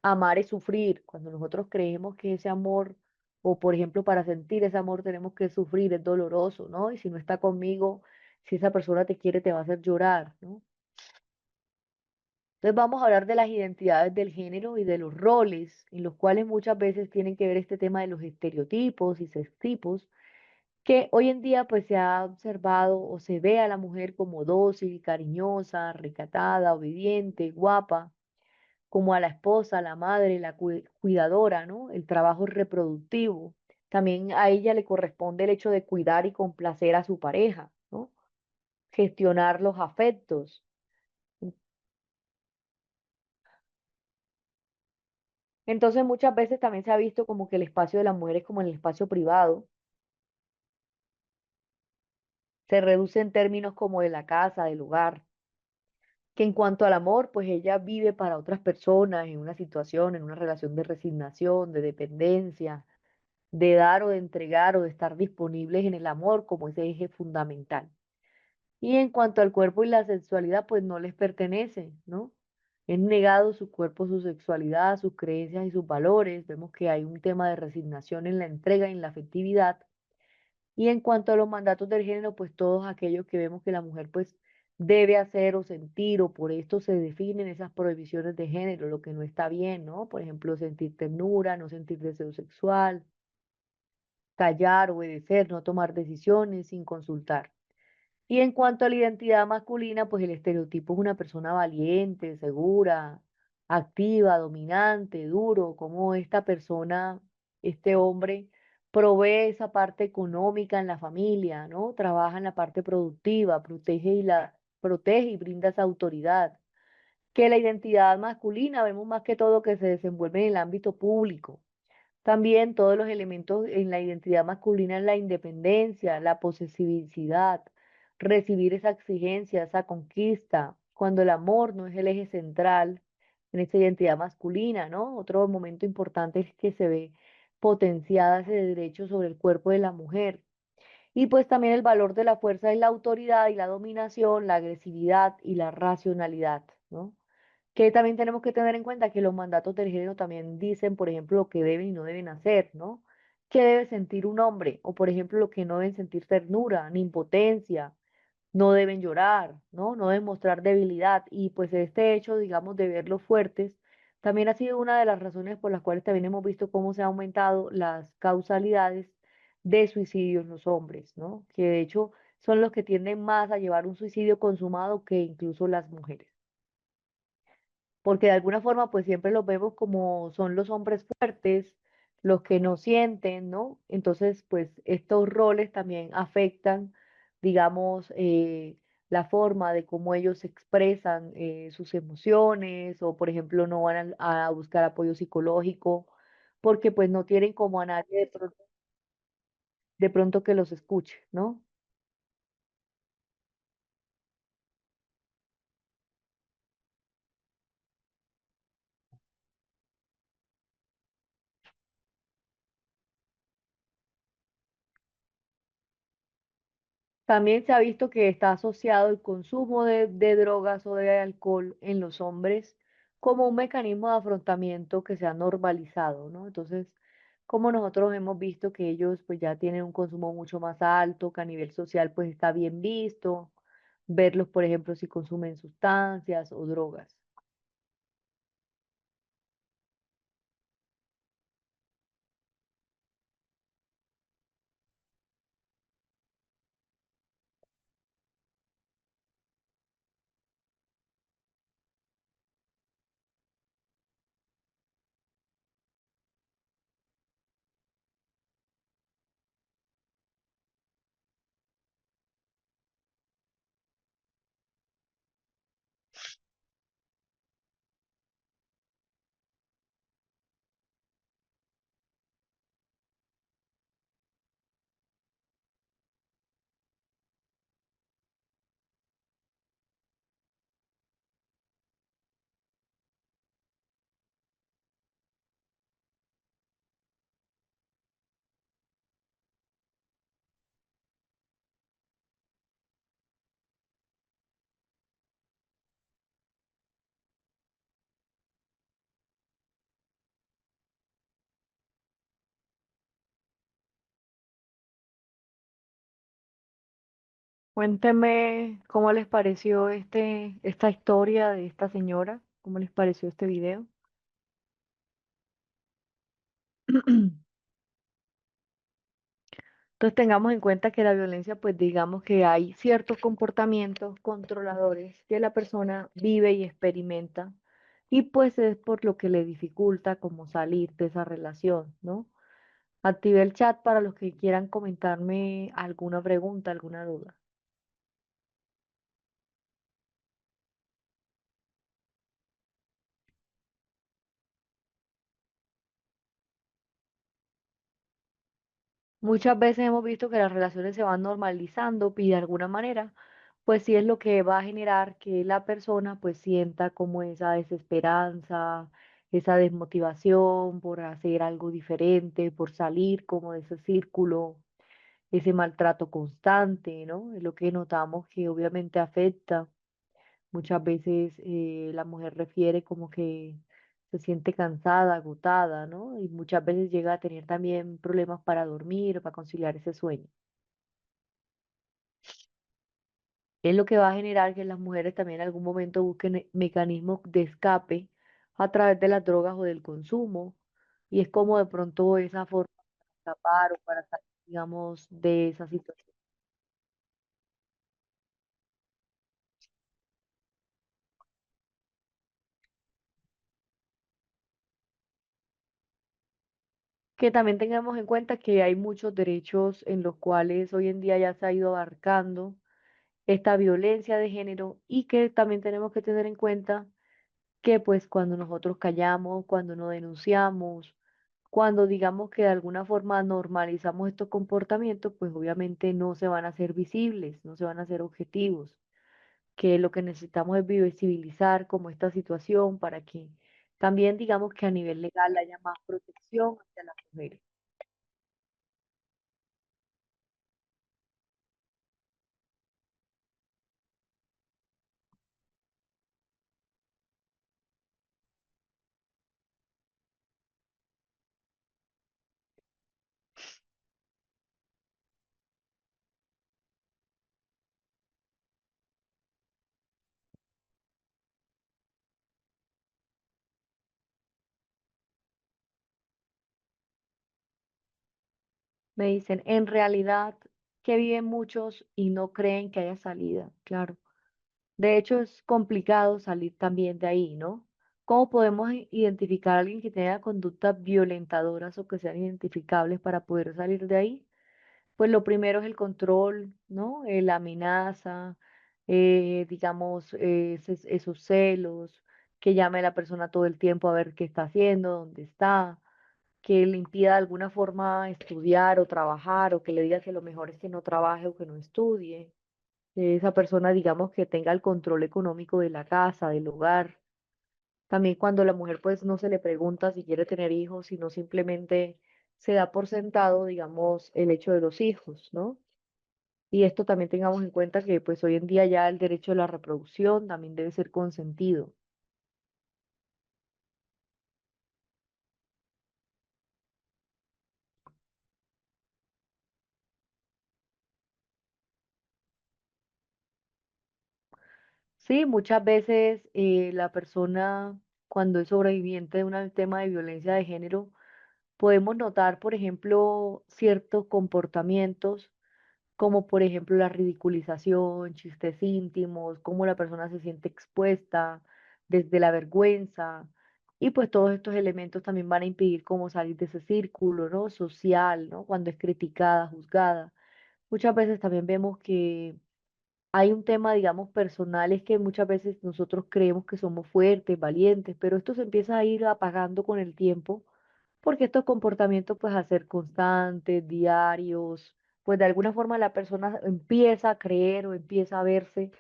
Amar es sufrir. Cuando nosotros creemos que ese amor, o por ejemplo, para sentir ese amor tenemos que sufrir, es doloroso, ¿no? Y si no está conmigo, si esa persona te quiere, te va a hacer llorar, ¿no? Entonces vamos a hablar de las identidades del género y de los roles, en los cuales muchas veces tienen que ver este tema de los estereotipos y sextipos que hoy en día pues se ha observado o se ve a la mujer como dócil, cariñosa, recatada, obediente, guapa, como a la esposa, la madre, la cuidadora, ¿no? El trabajo reproductivo. También a ella le corresponde el hecho de cuidar y complacer a su pareja, ¿no? Gestionar los afectos. Entonces muchas veces también se ha visto como que el espacio de la mujer es como el espacio privado, se reduce en términos como de la casa, del hogar. Que en cuanto al amor, pues ella vive para otras personas en una situación, en una relación de resignación, de dependencia, de dar o de entregar o de estar disponibles en el amor como ese eje fundamental. Y en cuanto al cuerpo y la sexualidad, pues no les pertenece, ¿no? Es negado su cuerpo, su sexualidad, sus creencias y sus valores. Vemos que hay un tema de resignación en la entrega y en la afectividad y en cuanto a los mandatos del género, pues todos aquellos que vemos que la mujer pues debe hacer o sentir o por esto se definen esas prohibiciones de género, lo que no está bien, ¿no? Por ejemplo, sentir ternura, no sentir deseo sexual, callar, obedecer, no tomar decisiones sin consultar. Y en cuanto a la identidad masculina, pues el estereotipo es una persona valiente, segura, activa, dominante, duro, como esta persona, este hombre, provee esa parte económica en la familia, ¿no? Trabaja en la parte productiva, protege y brinda esa autoridad. Que la identidad masculina vemos más que todo que se desenvuelve en el ámbito público también todos los elementos en la identidad masculina en la independencia, la posesividad, recibir esa exigencia, esa conquista, cuando el amor no es el eje central en esa identidad masculina, ¿no? Otro momento importante es que se ve potenciada ese derecho sobre el cuerpo de la mujer. Y pues también el valor de la fuerza y la autoridad y la dominación, la agresividad y la racionalidad, ¿no? Que también tenemos que tener en cuenta que los mandatos del género también dicen, por ejemplo, lo que deben y no deben hacer, ¿no? ¿Qué debe sentir un hombre? O, por ejemplo, lo que no deben sentir ternura, ni impotencia, no deben llorar, ¿no? No deben mostrar debilidad. Y pues este hecho, digamos, de verlos fuertes, también ha sido una de las razones por las cuales también hemos visto cómo se han aumentado las causalidades de suicidio en los hombres, ¿no? Que de hecho son los que tienden más a llevar un suicidio consumado que incluso las mujeres porque de alguna forma pues siempre los vemos como son los hombres fuertes, los que no sienten, ¿no? Entonces, pues estos roles también afectan, digamos, la forma de cómo ellos expresan sus emociones o, por ejemplo, no van a buscar apoyo psicológico porque pues no tienen como a nadie de pronto que los escuche, ¿no? También se ha visto que está asociado el consumo de drogas o de alcohol en los hombres como un mecanismo de afrontamiento que se ha normalizado, ¿no? Entonces, como nosotros hemos visto que ellos pues ya tienen un consumo mucho más alto, que a nivel social pues está bien visto, verlos, por ejemplo, si consumen sustancias o drogas. Cuéntenme cómo les pareció esta historia de esta señora, cómo les pareció este video. Entonces tengamos en cuenta que la violencia, pues digamos que hay ciertos comportamientos controladores que la persona vive y experimenta y pues es por lo que le dificulta como salir de esa relación, ¿no? Activé el chat para los que quieran comentarme alguna pregunta, alguna duda. Muchas veces hemos visto que las relaciones se van normalizando y de alguna manera, pues sí es lo que va a generar que la persona pues sienta como esa desesperanza, esa desmotivación por hacer algo diferente, por salir como de ese círculo, ese maltrato constante, ¿no? Es lo que notamos que obviamente afecta. Muchas veces la mujer refiere como que se siente cansada, agotada, ¿no? Y muchas veces llega a tener también problemas para dormir, para conciliar ese sueño. Es lo que va a generar que las mujeres también en algún momento busquen mecanismos de escape a través de las drogas o del consumo. Y es como de pronto esa forma de escapar o para salir, digamos, de esa situación. Que también tengamos en cuenta que hay muchos derechos en los cuales hoy en día ya se ha ido abarcando esta violencia de género y que también tenemos que tener en cuenta que pues cuando nosotros callamos, cuando no denunciamos, cuando digamos que de alguna forma normalizamos estos comportamientos, pues obviamente no se van a hacer visibles, no se van a hacer objetivos, que lo que necesitamos es visibilizar como esta situación para que también digamos que a nivel legal haya más protección hacia las mujeres. Me dicen, en realidad, que viven muchos y no creen que haya salida, claro. De hecho, es complicado salir también de ahí, ¿no? ¿Cómo podemos identificar a alguien que tenga conductas violentadoras o que sean identificables para poder salir de ahí? Pues lo primero es el control, ¿no? La amenaza, digamos, esos celos, que llame a la persona todo el tiempo a ver qué está haciendo, dónde está, que le impida de alguna forma estudiar o trabajar, o que le diga que lo mejor es que no trabaje o que no estudie. Que esa persona, digamos, que tenga el control económico de la casa, del hogar. También cuando la mujer pues no se le pregunta si quiere tener hijos, sino simplemente se da por sentado, digamos, el hecho de los hijos, ¿no? Y esto también tengamos en cuenta que pues hoy en día ya el derecho a la reproducción también debe ser consentido. Sí, muchas veces la persona cuando es sobreviviente de un tema de violencia de género, podemos notar, por ejemplo, ciertos comportamientos como por ejemplo la ridiculización, chistes íntimos, cómo la persona se siente expuesta desde la vergüenza. Y pues todos estos elementos también van a impedir cómo salir de ese círculo, ¿no? Social, ¿no? Cuando es criticada, juzgada. Muchas veces también vemos que hay un tema, digamos, personal, es que muchas veces nosotros creemos que somos fuertes, valientes, pero esto se empieza a ir apagando con el tiempo porque estos comportamientos, pues, a ser constantes, diarios, pues de alguna forma la persona empieza a creer o empieza a verse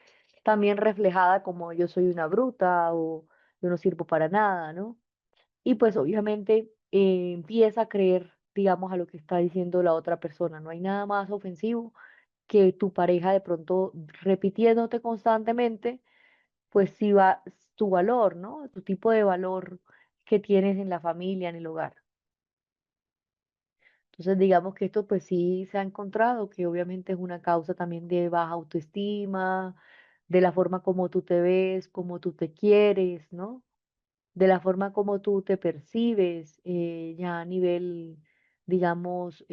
también reflejada como yo soy una bruta o yo no sirvo para nada, ¿no? Y pues obviamente empieza a creer, digamos, a lo que está diciendo la otra persona. No hay nada más ofensivo que tu pareja de pronto repitiéndote constantemente, pues sí va tu valor, ¿no? Tu tipo de valor que tienes en la familia, en el hogar. Entonces, digamos que esto pues sí se ha encontrado, que obviamente es una causa también de baja autoestima, de la forma como tú te ves, como tú te quieres, ¿no? De la forma como tú te percibes, ya a nivel, digamos,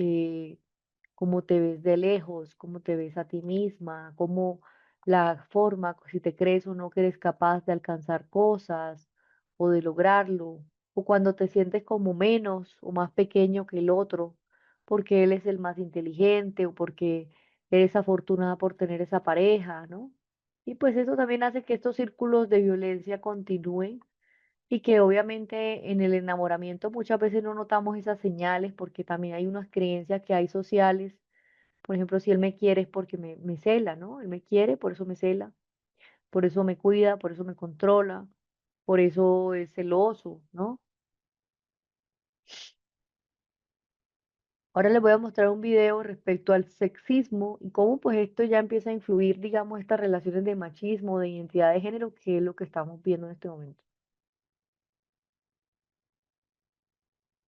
cómo te ves de lejos, cómo te ves a ti misma, cómo la forma, si te crees o no que eres capaz de alcanzar cosas o de lograrlo, o cuando te sientes como menos o más pequeño que el otro, porque él es el más inteligente o porque eres afortunada por tener esa pareja, ¿no? Y pues eso también hace que estos círculos de violencia continúen y que obviamente en el enamoramiento muchas veces no notamos esas señales porque también hay unas creencias que hay sociales. Por ejemplo, si él me quiere es porque me cela, ¿no? Él me quiere, por eso me cela, por eso me cuida, por eso me controla, por eso es celoso, ¿no? Ahora les voy a mostrar un video respecto al sexismo y cómo pues esto ya empieza a influir, digamos, estas relaciones de machismo, de identidad de género, que es lo que estamos viendo en este momento.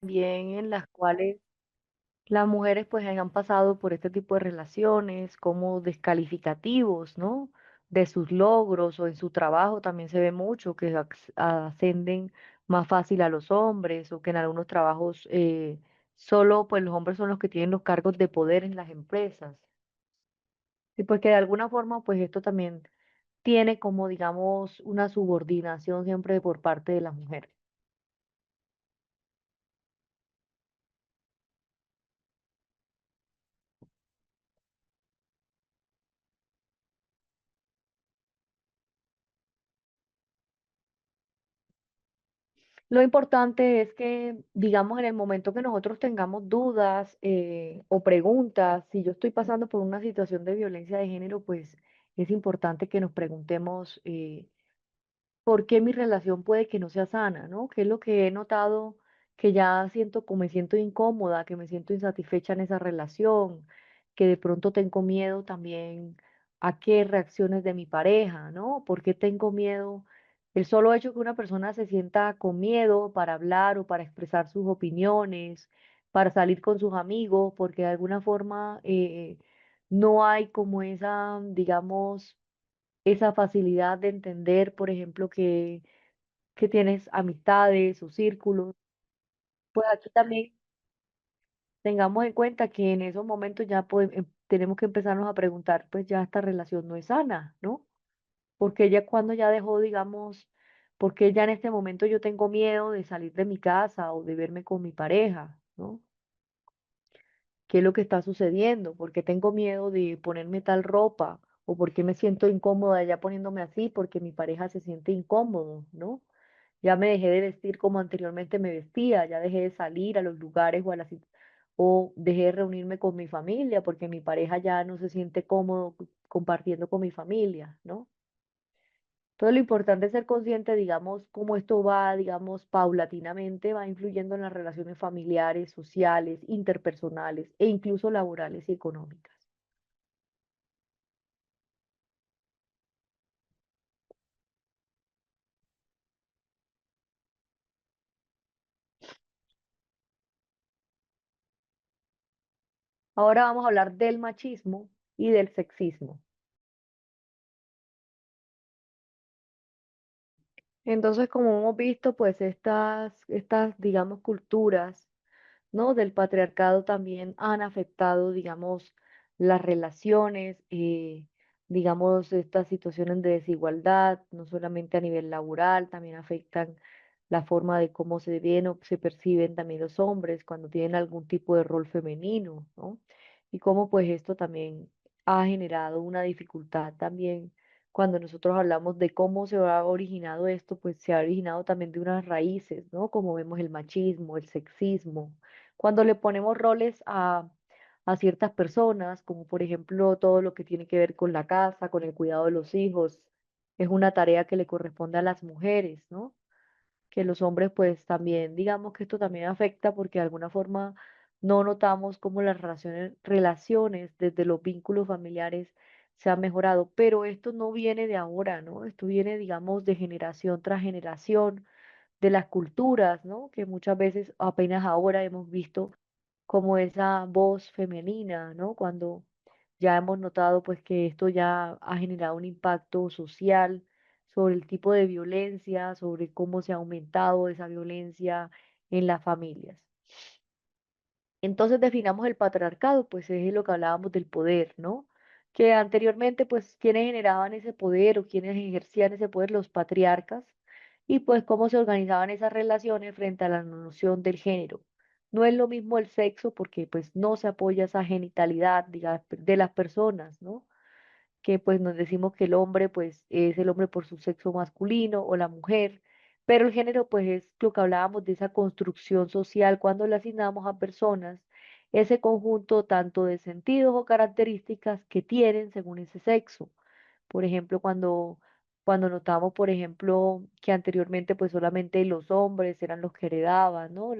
Bien, en las cuales las mujeres pues han pasado por este tipo de relaciones como descalificativos, ¿no? De sus logros o en su trabajo también se ve mucho que ascenden más fácil a los hombres o que en algunos trabajos solo pues los hombres son los que tienen los cargos de poder en las empresas. Y pues que de alguna forma pues esto también tiene como digamos una subordinación siempre por parte de las mujeres. Lo importante es que, digamos, en el momento que nosotros tengamos dudas o preguntas, si yo estoy pasando por una situación de violencia de género, pues es importante que nos preguntemos por qué mi relación puede que no sea sana, ¿no? ¿Qué es lo que he notado que ya siento como me siento incómoda, que me siento insatisfecha en esa relación, que de pronto tengo miedo también a qué reacciones de mi pareja, ¿no? ¿Por qué tengo miedo? El solo hecho que una persona se sienta con miedo para hablar o para expresar sus opiniones, para salir con sus amigos, porque de alguna forma no hay como esa, digamos, esa facilidad de entender, por ejemplo, que tienes amistades o círculos, pues aquí también tengamos en cuenta que en esos momentos ya tenemos que empezarnos a preguntar, pues ya esta relación no es sana, ¿no? Porque ella cuando ya dejó, digamos, Porque ya en este momento yo tengo miedo de salir de mi casa o de verme con mi pareja, ¿no? ¿Qué es lo que está sucediendo? ¿Por qué tengo miedo de ponerme tal ropa? ¿O por qué me siento incómoda ya poniéndome así? Porque mi pareja se siente incómodo, ¿no? Ya me dejé de vestir como anteriormente me vestía, ya dejé de salir a los lugares o o dejé de reunirme con mi familia porque mi pareja ya no se siente cómodo compartiendo con mi familia, ¿no? Todo lo importante es ser consciente, digamos, cómo esto va, digamos, paulatinamente, va influyendo en las relaciones familiares, sociales, interpersonales e incluso laborales y económicas. Ahora vamos a hablar del machismo y del sexismo. Entonces, como hemos visto, pues estas, digamos, culturas, ¿no? Del patriarcado también han afectado, digamos, las relaciones, digamos, estas situaciones de desigualdad, no solamente a nivel laboral, también afectan la forma de cómo se ven o se perciben también los hombres cuando tienen algún tipo de rol femenino, ¿no? Y cómo pues esto también ha generado una dificultad también cuando nosotros hablamos de cómo se ha originado esto, pues se ha originado también de unas raíces, ¿no? Como vemos el machismo, el sexismo, cuando le ponemos roles a ciertas personas, como por ejemplo todo lo que tiene que ver con la casa, con el cuidado de los hijos, es una tarea que le corresponde a las mujeres, ¿no? Que los hombres pues también, digamos que esto también afecta porque de alguna forma no notamos cómo las relaciones desde los vínculos familiares se han mejorado, pero esto no viene de ahora, ¿no? Esto viene, digamos, de generación tras generación, de las culturas, ¿no? Que muchas veces apenas ahora hemos visto como esa voz femenina, ¿no? Cuando ya hemos notado pues que esto ya ha generado un impacto social sobre el tipo de violencia, sobre cómo se ha aumentado esa violencia en las familias. Entonces definamos el patriarcado, pues es lo que hablábamos del poder, ¿no? Que anteriormente, pues, quienes generaban ese poder o quienes ejercían ese poder, los patriarcas, y pues cómo se organizaban esas relaciones frente a la noción del género. No es lo mismo el sexo porque pues no se apoya esa genitalidad, digamos, de las personas, ¿no? Que pues nos decimos que el hombre pues es el hombre por su sexo masculino o la mujer, pero el género pues es lo que hablábamos de esa construcción social cuando le asignamos a personas ese conjunto tanto de sentidos o características que tienen según ese sexo. Por ejemplo, cuando notamos, por ejemplo, que anteriormente pues solamente los hombres eran los que heredaban, ¿no?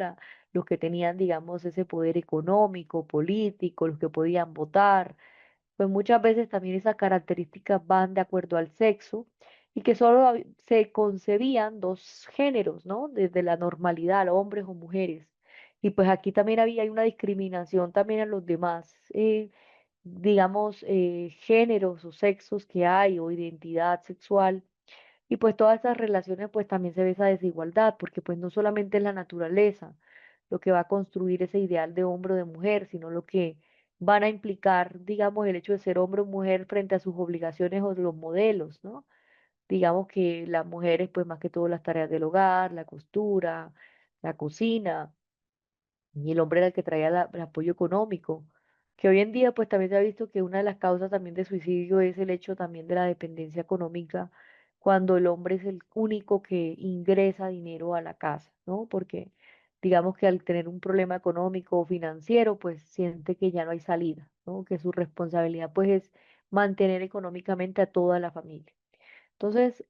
Los que tenían, digamos, ese poder económico, político, los que podían votar, pues muchas veces también esas características van de acuerdo al sexo y que solo se concebían dos géneros, ¿no? Desde la normalidad, hombres o mujeres. Y pues aquí también hay una discriminación también a los demás, digamos, géneros o sexos que hay o identidad sexual. Y pues todas esas relaciones pues también se ve esa desigualdad, porque pues no solamente es la naturaleza lo que va a construir ese ideal de hombre o de mujer, sino lo que van a implicar, digamos, el hecho de ser hombre o mujer frente a sus obligaciones o los modelos, ¿no? Digamos que las mujeres pues más que todo las tareas del hogar, la costura, la cocina, y el hombre era el que traía el apoyo económico, que hoy en día pues también se ha visto que una de las causas también de suicidio es el hecho también de la dependencia económica, cuando el hombre es el único que ingresa dinero a la casa, ¿no? Porque digamos que al tener un problema económico o financiero, pues siente que ya no hay salida, ¿no? Que su responsabilidad pues es mantener económicamente a toda la familia. Entonces,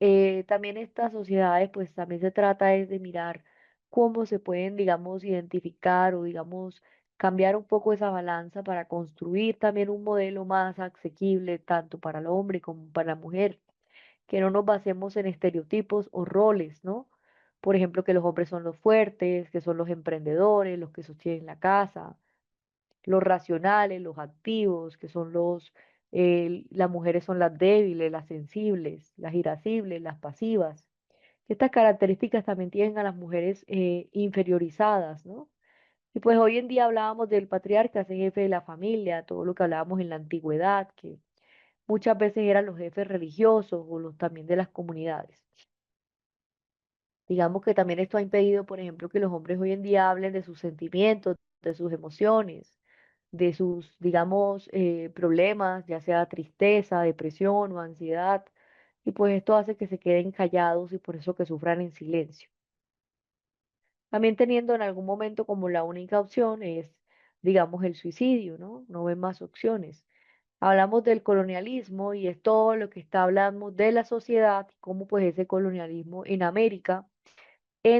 también estas sociedades, pues también se trata es de mirar cómo se pueden, digamos, identificar o, digamos, cambiar un poco esa balanza para construir también un modelo más asequible tanto para el hombre como para la mujer, que no nos basemos en estereotipos o roles, ¿no? Por ejemplo, que los hombres son los fuertes, que son los emprendedores, los que sostienen la casa, los racionales, los activos, que son las mujeres son las débiles, las sensibles, las irascibles, las pasivas. Estas características también tienen a las mujeres inferiorizadas, ¿no? Y pues hoy en día hablábamos del patriarca, ese jefe de la familia, todo lo que hablábamos en la antigüedad, que muchas veces eran los jefes religiosos o los también de las comunidades. Digamos que también esto ha impedido, por ejemplo, que los hombres hoy en día hablen de sus sentimientos, de sus emociones, de sus, digamos, problemas, ya sea tristeza, depresión o ansiedad. Y pues esto hace que se queden callados y por eso que sufran en silencio. También teniendo en algún momento como la única opción es, digamos, el suicidio, ¿no? No ven más opciones. Hablamos del colonialismo y es todo lo que está hablando de la sociedad, cómo pues ese colonialismo en América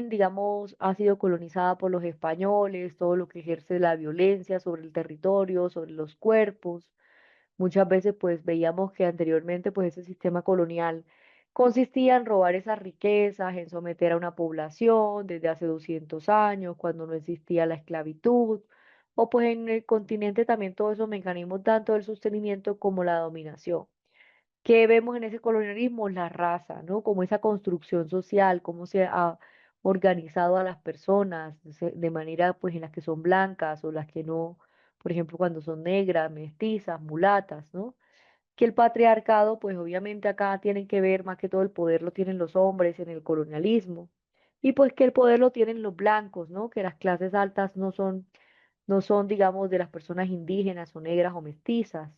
digamos, ha sido colonizada por los españoles, todo lo que ejerce la violencia sobre el territorio, sobre los cuerpos. Muchas veces pues veíamos que anteriormente pues ese sistema colonial consistía en robar esas riquezas, en someter a una población desde hace 200 años, cuando no existía la esclavitud, o pues en el continente también todos esos mecanismos tanto del sostenimiento como la dominación. ¿Qué vemos en ese colonialismo? La raza, ¿no? Como esa construcción social, cómo se ha organizado a las personas de manera, pues, en las que son blancas o las que no, por ejemplo, cuando son negras, mestizas, mulatas, ¿no? Que el patriarcado, pues, obviamente acá tienen que ver más que todo el poder lo tienen los hombres en el colonialismo y pues que el poder lo tienen los blancos, ¿no? Que las clases altas no son, digamos, de las personas indígenas o negras o mestizas.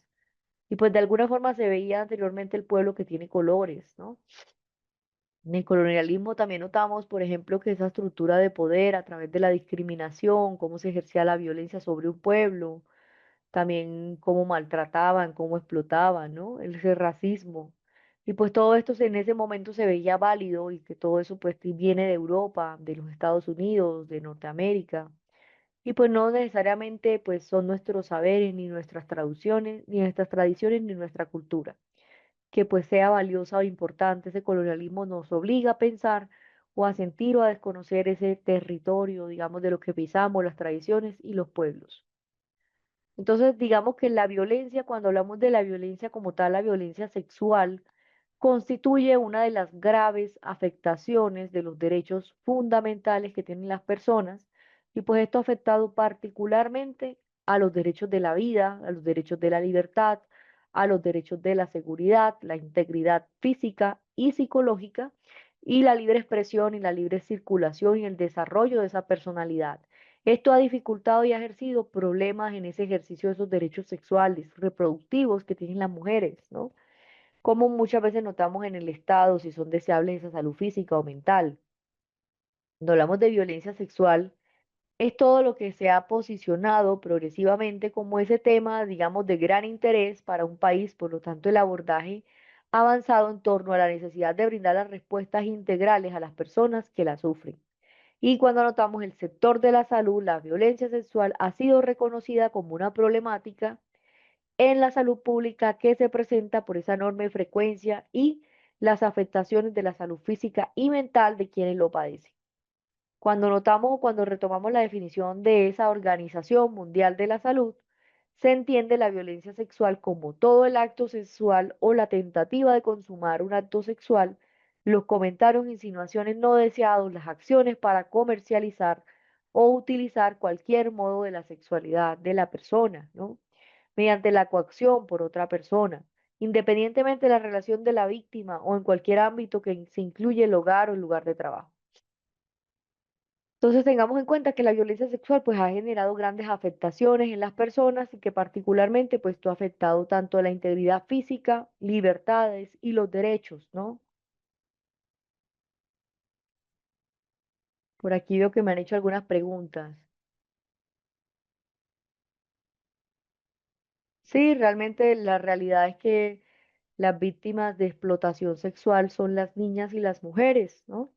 Y pues de alguna forma se veía anteriormente el pueblo que tiene colores, ¿no? En el colonialismo también notamos, por ejemplo, que esa estructura de poder a través de la discriminación, cómo se ejercía la violencia sobre un pueblo, también cómo maltrataban, cómo explotaban, ¿no? Ese racismo. Y pues todo esto en ese momento se veía válido y que todo eso pues viene de Europa, de los Estados Unidos, de Norteamérica. Y pues no necesariamente pues son nuestros saberes, ni nuestras traducciones, ni nuestras tradiciones, ni nuestra cultura. Que pues sea valiosa o importante ese colonialismo nos obliga a pensar o a sentir o a desconocer ese territorio, digamos, de lo que pisamos, las tradiciones y los pueblos. Entonces, digamos que la violencia, cuando hablamos de la violencia como tal, la violencia sexual, constituye una de las graves afectaciones de los derechos fundamentales que tienen las personas y pues esto ha afectado particularmente a los derechos de la vida, a los derechos de la libertad, a los derechos de la seguridad, la integridad física y psicológica y la libre expresión y la libre circulación y el desarrollo de esa personalidad. Esto ha dificultado y ha ejercido problemas en ese ejercicio de esos derechos sexuales, reproductivos que tienen las mujeres, ¿no? Como muchas veces notamos en el estado, si son deseables esa salud física o mental. Cuando hablamos de violencia sexual, es todo lo que se ha posicionado progresivamente como ese tema, digamos, de gran interés para un país, por lo tanto, el abordaje ha avanzado en torno a la necesidad de brindar las respuestas integrales a las personas que la sufren. Y cuando anotamos el sector de la salud, la violencia sexual ha sido reconocida como una problemática en la salud pública que se presenta por esa enorme frecuencia y las afectaciones de la salud física y mental de quienes lo padecen. Cuando notamos o cuando retomamos la definición de esa Organización Mundial de la Salud, se entiende la violencia sexual como todo el acto sexual o la tentativa de consumar un acto sexual, los comentarios, insinuaciones no deseados, las acciones para comercializar o utilizar cualquier modo de la sexualidad de la persona, ¿no? Mediante la coacción por otra persona, independientemente de la relación de la víctima o en cualquier ámbito que se incluye el hogar o el lugar de trabajo. Entonces tengamos en cuenta que la violencia sexual pues ha generado grandes afectaciones en las personas y que particularmente pues esto ha afectado tanto la integridad física, libertades y los derechos, ¿no? Por aquí veo que me han hecho algunas preguntas. Sí, realmente la realidad es que las víctimas de explotación sexual son las niñas y las mujeres, ¿no?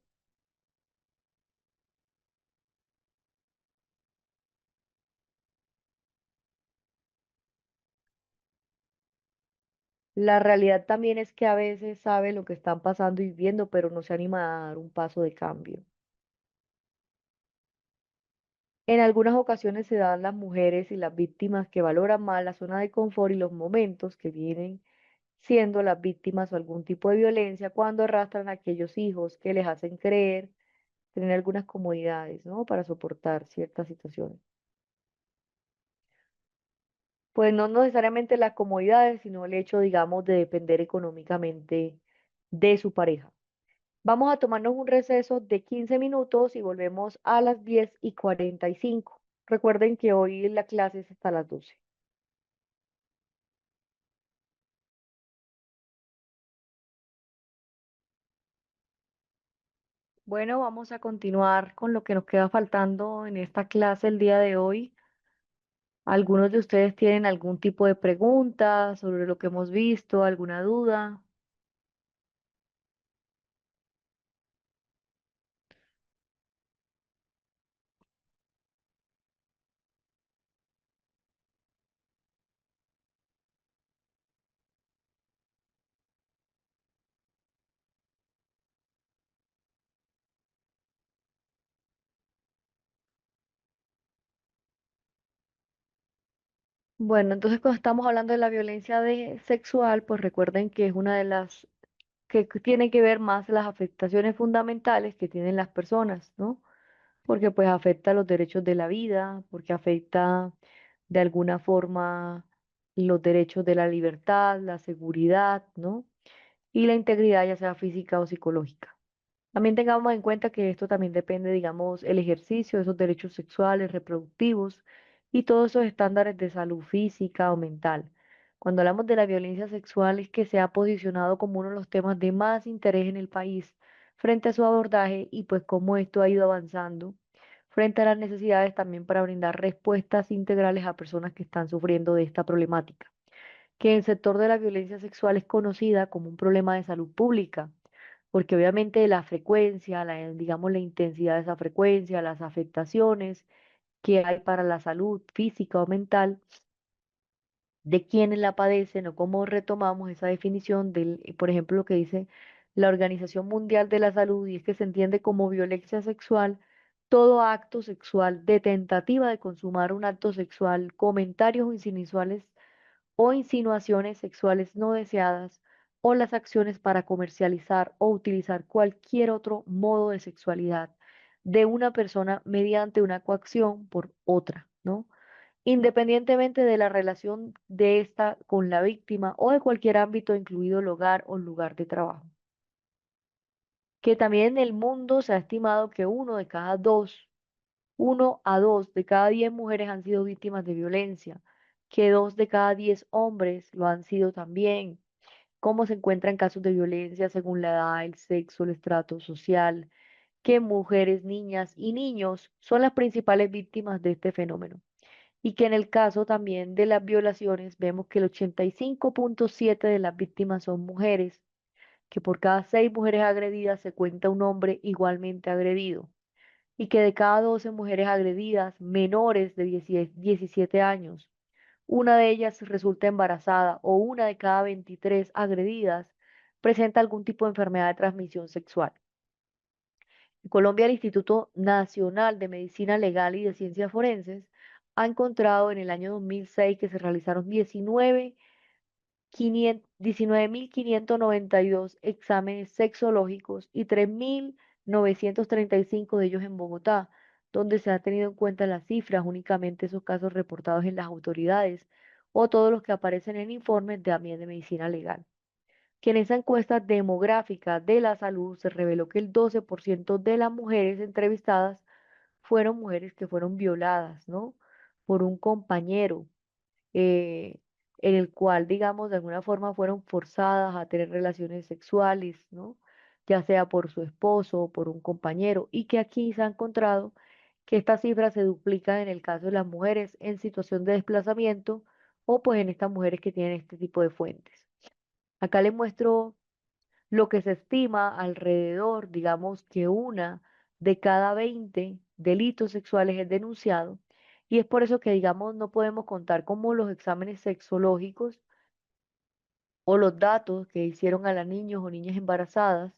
La realidad también es que a veces sabe lo que están pasando y viviendo, pero no se anima a dar un paso de cambio. En algunas ocasiones se dan las mujeres y las víctimas que valoran más la zona de confort y los momentos que vienen siendo las víctimas o algún tipo de violencia cuando arrastran a aquellos hijos que les hacen creer tener algunas comodidades, ¿no? Para soportar ciertas situaciones. Pues no necesariamente las comodidades, sino el hecho, digamos, de depender económicamente de su pareja. Vamos a tomarnos un receso de 15 minutos y volvemos a las 10:45. Recuerden que hoy la clase es hasta las 12. Bueno, vamos a continuar con lo que nos queda faltando en esta clase el día de hoy. ¿Algunos de ustedes tienen algún tipo de pregunta sobre lo que hemos visto, alguna duda? Bueno, entonces cuando estamos hablando de la violencia sexual, pues recuerden que es una de las que tiene que ver más las afectaciones fundamentales que tienen las personas, ¿no? Porque pues afecta los derechos de la vida, porque afecta de alguna forma los derechos de la libertad, la seguridad, ¿no? Y la integridad, ya sea física o psicológica. También tengamos en cuenta que esto también depende, digamos, el ejercicio de esos derechos sexuales, reproductivos y todos esos estándares de salud física o mental. Cuando hablamos de la violencia sexual es que se ha posicionado como uno de los temas de más interés en el país frente a su abordaje y pues cómo esto ha ido avanzando frente a las necesidades también para brindar respuestas integrales a personas que están sufriendo de esta problemática, que el sector de la violencia sexual es conocida como un problema de salud pública, porque obviamente la frecuencia, digamos la intensidad de esa frecuencia, las afectaciones que hay para la salud física o mental de quienes la padecen o cómo retomamos esa definición del, por ejemplo, lo que dice la Organización Mundial de la Salud, y es que se entiende como violencia sexual todo acto sexual de tentativa de consumar un acto sexual, comentarios o insinuaciones sexuales no deseadas, o las acciones para comercializar o utilizar cualquier otro modo de sexualidad de una persona mediante una coacción por otra, ¿no? Independientemente de la relación de esta con la víctima o de cualquier ámbito, incluido el hogar o lugar de trabajo. Que también en el mundo se ha estimado que uno a dos de cada 10 mujeres han sido víctimas de violencia, que 2 de cada 10 hombres lo han sido también. Cómo se encuentran casos de violencia según la edad, el sexo, el estrato social, que mujeres, niñas y niños son las principales víctimas de este fenómeno. Y que en el caso también de las violaciones vemos que el 85,7 de las víctimas son mujeres, que por cada 6 mujeres agredidas se cuenta un hombre igualmente agredido, y que de cada 12 mujeres agredidas menores de 17 años, una de ellas resulta embarazada o una de cada 23 agredidas presenta algún tipo de enfermedad de transmisión sexual. En Colombia, el Instituto Nacional de Medicina Legal y de Ciencias Forenses ha encontrado en el año 2006 que se realizaron 19.592 exámenes sexológicos y 3.935 de ellos en Bogotá, donde se ha tenido en cuenta las cifras, únicamente esos casos reportados en las autoridades o todos los que aparecen en informes también de medicina legal, que en esa encuesta demográfica de la salud se reveló que el 12% de las mujeres entrevistadas fueron mujeres que fueron violadas, ¿no? Por un compañero, eh, en el cual, digamos, de alguna forma fueron forzadas a tener relaciones sexuales, ¿no? Ya sea por su esposo o por un compañero, y que aquí se ha encontrado que esta cifra se duplica en el caso de las mujeres en situación de desplazamiento o pues en estas mujeres que tienen este tipo de fuentes. Acá les muestro lo que se estima alrededor, digamos que una de cada 20 delitos sexuales es denunciado, y es por eso que, digamos, no podemos contar como los exámenes sexológicos o los datos que hicieron a las niños o niñas embarazadas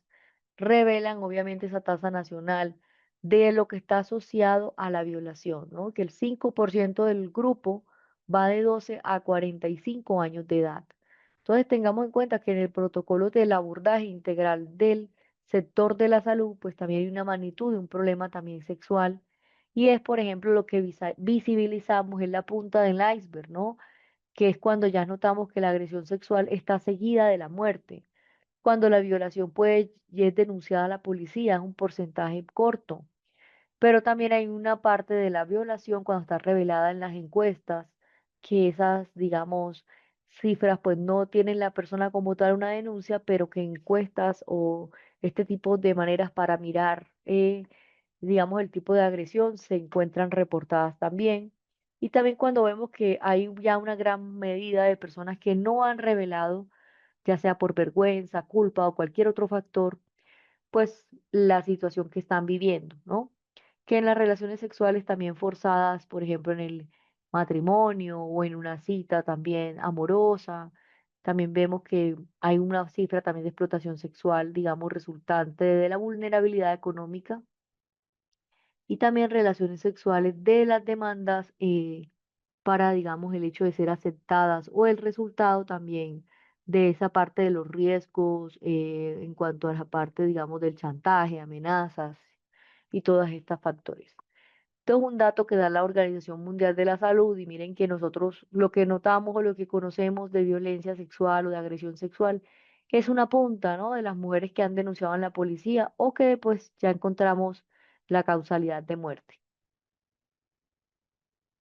revelan obviamente esa tasa nacional de lo que está asociado a la violación, ¿no? Que el 5% del grupo va de 12 a 45 años de edad. Entonces tengamos en cuenta que en el protocolo del abordaje integral del sector de la salud, pues también hay una magnitud de un problema también sexual, y es, por ejemplo, lo que visibilizamos en la punta del iceberg, ¿no? Que es cuando ya notamos que la agresión sexual está seguida de la muerte. Cuando la violación puede y es denunciada a la policía, es un porcentaje corto. Pero también hay una parte de la violación cuando está revelada en las encuestas, que esas, digamos, cifras pues no tienen la persona como tal una denuncia, pero que encuestas o este tipo de maneras para mirar, digamos, el tipo de agresión se encuentran reportadas también. Y también cuando vemos que hay ya una gran medida de personas que no han revelado, ya sea por vergüenza, culpa o cualquier otro factor, pues la situación que están viviendo, ¿no? Que en las relaciones sexuales también forzadas, por ejemplo, en el matrimonio o en una cita también amorosa, también vemos que hay una cifra también de explotación sexual, digamos, resultante de la vulnerabilidad económica y también relaciones sexuales de las demandas para, digamos, el hecho de ser aceptadas o el resultado también de esa parte de los riesgos en cuanto a la parte, digamos, del chantaje, amenazas y todos estos factores. Esto es un dato que da la Organización Mundial de la Salud y miren que nosotros lo que notamos o lo que conocemos de violencia sexual o de agresión sexual es una punta, ¿no? De las mujeres que han denunciado en la policía o que pues ya encontramos la causalidad de muerte.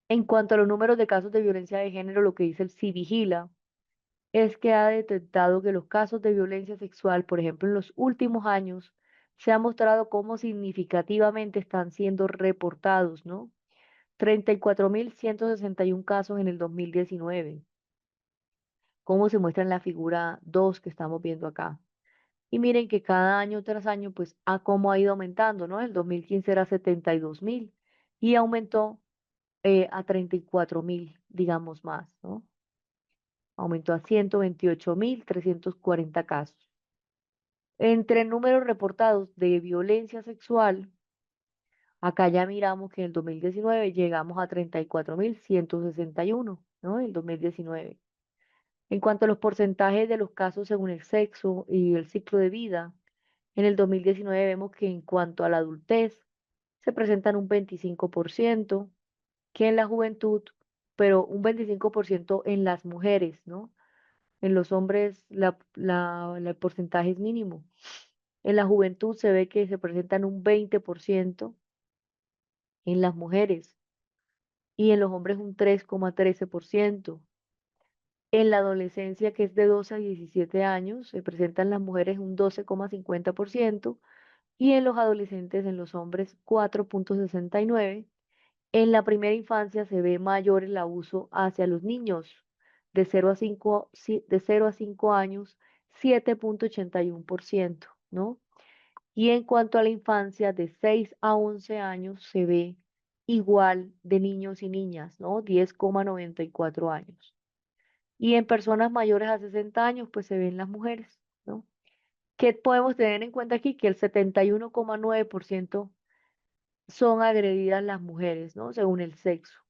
En cuanto a los números de casos de violencia de género, lo que dice el CIVIGILA es que ha detectado que los casos de violencia sexual, por ejemplo, en los últimos años, se ha mostrado cómo significativamente están siendo reportados, ¿no? 34.161 casos en el 2019, como se muestra en la figura 2 que estamos viendo acá. Y miren que cada año tras año, pues, cómo ha ido aumentando, ¿no? El 2015 era 72.000 y aumentó a 34.000, digamos más, ¿no? Aumentó a 128.340 casos. Entre números reportados de violencia sexual, acá ya miramos que en el 2019 llegamos a 34.161, ¿no? En el 2019. En cuanto a los porcentajes de los casos según el sexo y el ciclo de vida, en el 2019 vemos que en cuanto a la adultez se presentan un 25%, que en la juventud, pero un 25% en las mujeres, ¿no? En los hombres el porcentaje es mínimo. En la juventud se ve que se presentan un 20% en las mujeres y en los hombres un 3,13%. En la adolescencia, que es de 12 a 17 años, se presentan las mujeres un 12,50% y en los adolescentes, en los hombres, 4,69%. En la primera infancia se ve mayor el abuso hacia los niños de 0 a 5 años, 7,81%, ¿no? Y en cuanto a la infancia, de 6 a 11 años se ve igual de niños y niñas, ¿no? 10,94 años. Y en personas mayores a 60 años, pues se ven las mujeres, ¿no? ¿Qué podemos tener en cuenta aquí? Que el 71,9% son agredidas las mujeres, ¿no? Según el sexo,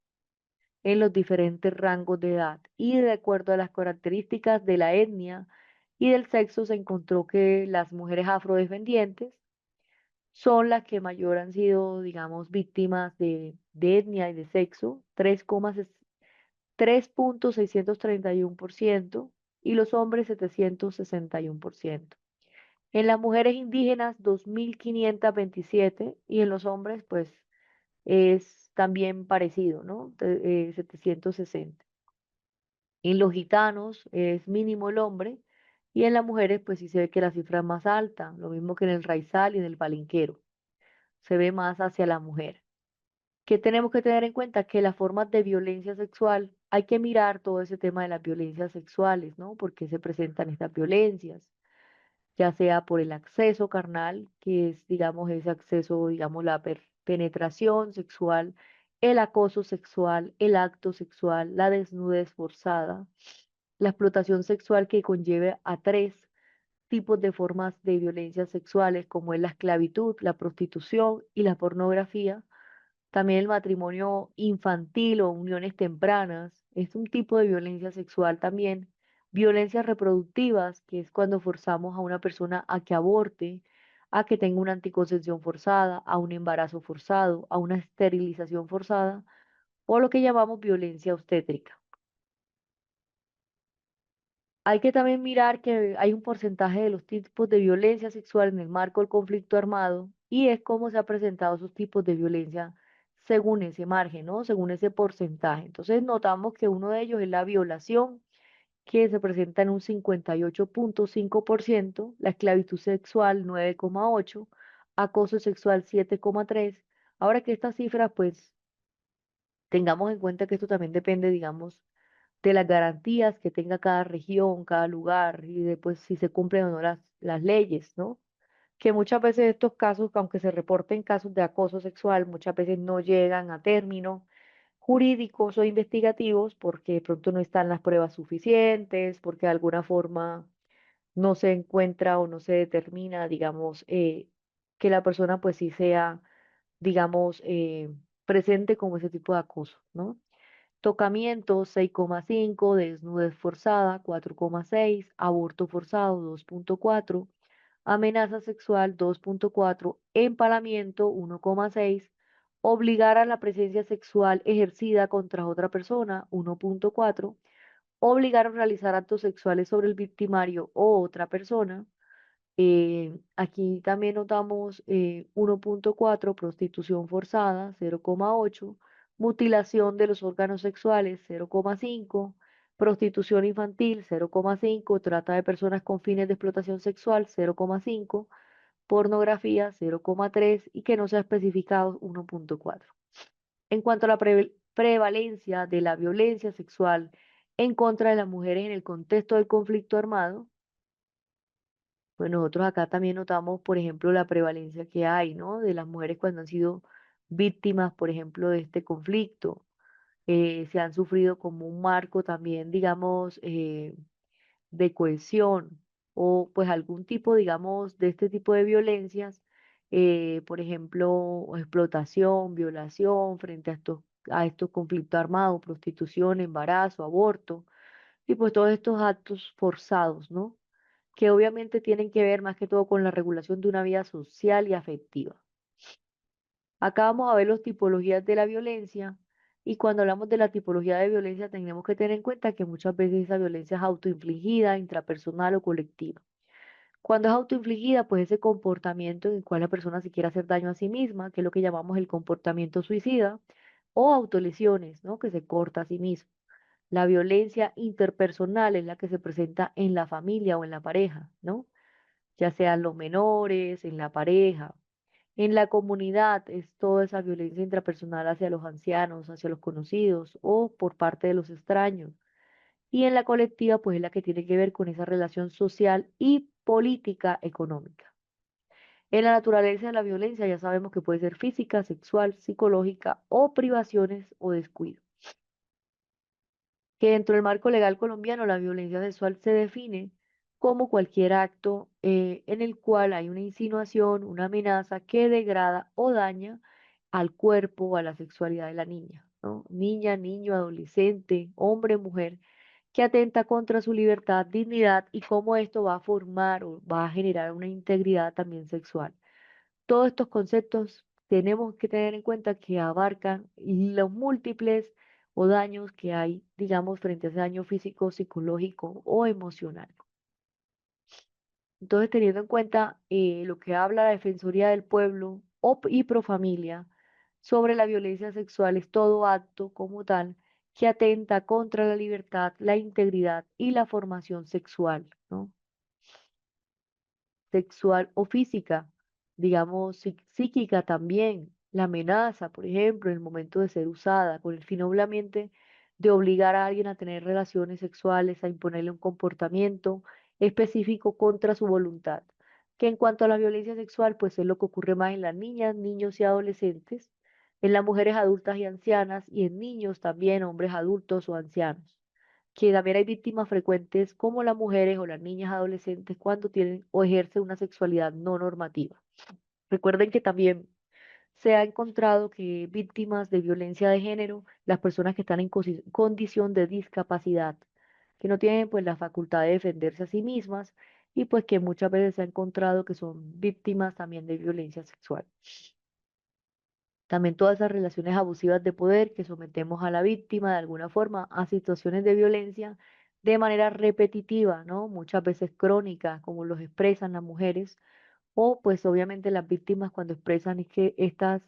en los diferentes rangos de edad. Y de acuerdo a las características de la etnia y del sexo, se encontró que las mujeres afrodescendientes son las que mayor han sido, digamos, víctimas de etnia y de sexo, 3,631% y los hombres 761%. En las mujeres indígenas 2.527 y en los hombres pues es también parecido, ¿no? 760. En los gitanos es mínimo el hombre y en las mujeres pues sí se ve que la cifra es más alta, lo mismo que en el raizal y en el palinquero, se ve más hacia la mujer. ¿Qué tenemos que tener en cuenta? Que las formas de violencia sexual, hay que mirar todo ese tema de las violencias sexuales, ¿no? ¿Por qué se presentan estas violencias? Ya sea por el acceso carnal, que es, digamos, ese acceso, digamos, la penetración sexual, el acoso sexual, el acto sexual, la desnudez forzada, la explotación sexual que conlleve a tres tipos de formas de violencia sexuales, como es la esclavitud, la prostitución y la pornografía. También el matrimonio infantil o uniones tempranas es un tipo de violencia sexual también. Violencias reproductivas, que es cuando forzamos a una persona a que aborte, a que tenga una anticoncepción forzada, a un embarazo forzado, a una esterilización forzada, o lo que llamamos violencia obstétrica. Hay que también mirar que hay un porcentaje de los tipos de violencia sexual en el marco del conflicto armado y es cómo se han presentado esos tipos de violencia según ese margen, ¿no? Según ese porcentaje. Entonces notamos que uno de ellos es la violación, que se presenta en un 58,5%, la esclavitud sexual 9,8%, acoso sexual 7,3%. Ahora que estas cifras, pues tengamos en cuenta que esto también depende, digamos, de las garantías que tenga cada región, cada lugar y de pues si se cumplen o no las leyes, ¿no? Que muchas veces estos casos, aunque se reporten casos de acoso sexual, muchas veces no llegan a términos jurídicos o investigativos porque de pronto no están las pruebas suficientes, porque de alguna forma no se encuentra o no se determina, digamos, que la persona pues sí sea, digamos, presente como ese tipo de acoso, ¿no? Tocamiento 6,5, desnudez forzada 4,6, aborto forzado 2,4, amenaza sexual 2,4, empalamiento 1,6, obligar a la presencia sexual ejercida contra otra persona 1,4, obligar a realizar actos sexuales sobre el victimario o otra persona. Aquí también notamos 1,4, prostitución forzada 0,8, mutilación de los órganos sexuales 0,5, prostitución infantil 0,5, trata de personas con fines de explotación sexual 0,5, pornografía 0,3 y que no se ha especificado 1,4. En cuanto a la prevalencia de la violencia sexual en contra de las mujeres en el contexto del conflicto armado, pues nosotros acá también notamos, por ejemplo, la prevalencia que hay, ¿no? De las mujeres cuando han sido víctimas, por ejemplo, de este conflicto. Se han sufrido como un marco también, digamos, de cohesión o pues algún tipo, digamos, de este tipo de violencias, por ejemplo, explotación, violación frente a estos conflictos armados, prostitución, embarazo, aborto, y pues todos estos actos forzados, ¿no? Que obviamente tienen que ver más que todo con la regulación de una vida social y afectiva. Acá vamos a ver las tipologías de la violencia y cuando hablamos de la tipología de violencia tenemos que tener en cuenta que muchas veces esa violencia es autoinfligida, intrapersonal o colectiva. Cuando es autoinfligida, pues ese comportamiento en el cual la persona se quiere hacer daño a sí misma, que es lo que llamamos el comportamiento suicida, o autolesiones, ¿no? Que se corta a sí mismo. La violencia interpersonal es la que se presenta en la familia o en la pareja, ¿no? Ya sean los menores, en la pareja. En la comunidad es toda esa violencia intrapersonal hacia los ancianos, hacia los conocidos o por parte de los extraños. Y en la colectiva, pues es la que tiene que ver con esa relación social y política económica. En la naturaleza de la violencia ya sabemos que puede ser física, sexual, psicológica o privaciones o descuido. Que dentro del marco legal colombiano la violencia sexual se define como cualquier acto en el cual hay una insinuación, una amenaza que degrada o daña al cuerpo o a la sexualidad de la niña, ¿no? Niña, niño, adolescente, hombre, mujer, que atenta contra su libertad, dignidad y cómo esto va a formar o va a generar una integridad también sexual. Todos estos conceptos tenemos que tener en cuenta que abarcan los múltiples o daños que hay, digamos, frente a ese daño físico, psicológico o emocional. Entonces, teniendo en cuenta lo que habla la Defensoría del Pueblo y Profamilia sobre la violencia sexual, es todo acto como tal que atenta contra la libertad, la integridad y la formación sexual, ¿no? Sexual o física, digamos, psíquica también, la amenaza, por ejemplo, en el momento de ser usada, con el fin obviamente de obligar a alguien a tener relaciones sexuales, a imponerle un comportamiento específico contra su voluntad. Que en cuanto a la violencia sexual, pues es lo que ocurre más en las niñas, niños y adolescentes, en las mujeres adultas y ancianas y en niños también, hombres adultos o ancianos que también hay víctimas frecuentes como las mujeres o las niñas adolescentes cuando tienen o ejercen una sexualidad no normativa. Recuerden que también se ha encontrado que víctimas de violencia de género, las personas que están en condición de discapacidad, que no tienen pues la facultad de defenderse a sí mismas y pues que muchas veces se ha encontrado que son víctimas también de violencia sexual. También todas esas relaciones abusivas de poder que sometemos a la víctima de alguna forma a situaciones de violencia de manera repetitiva, ¿no? Muchas veces crónica, como los expresan las mujeres, o pues obviamente las víctimas cuando expresan es que estas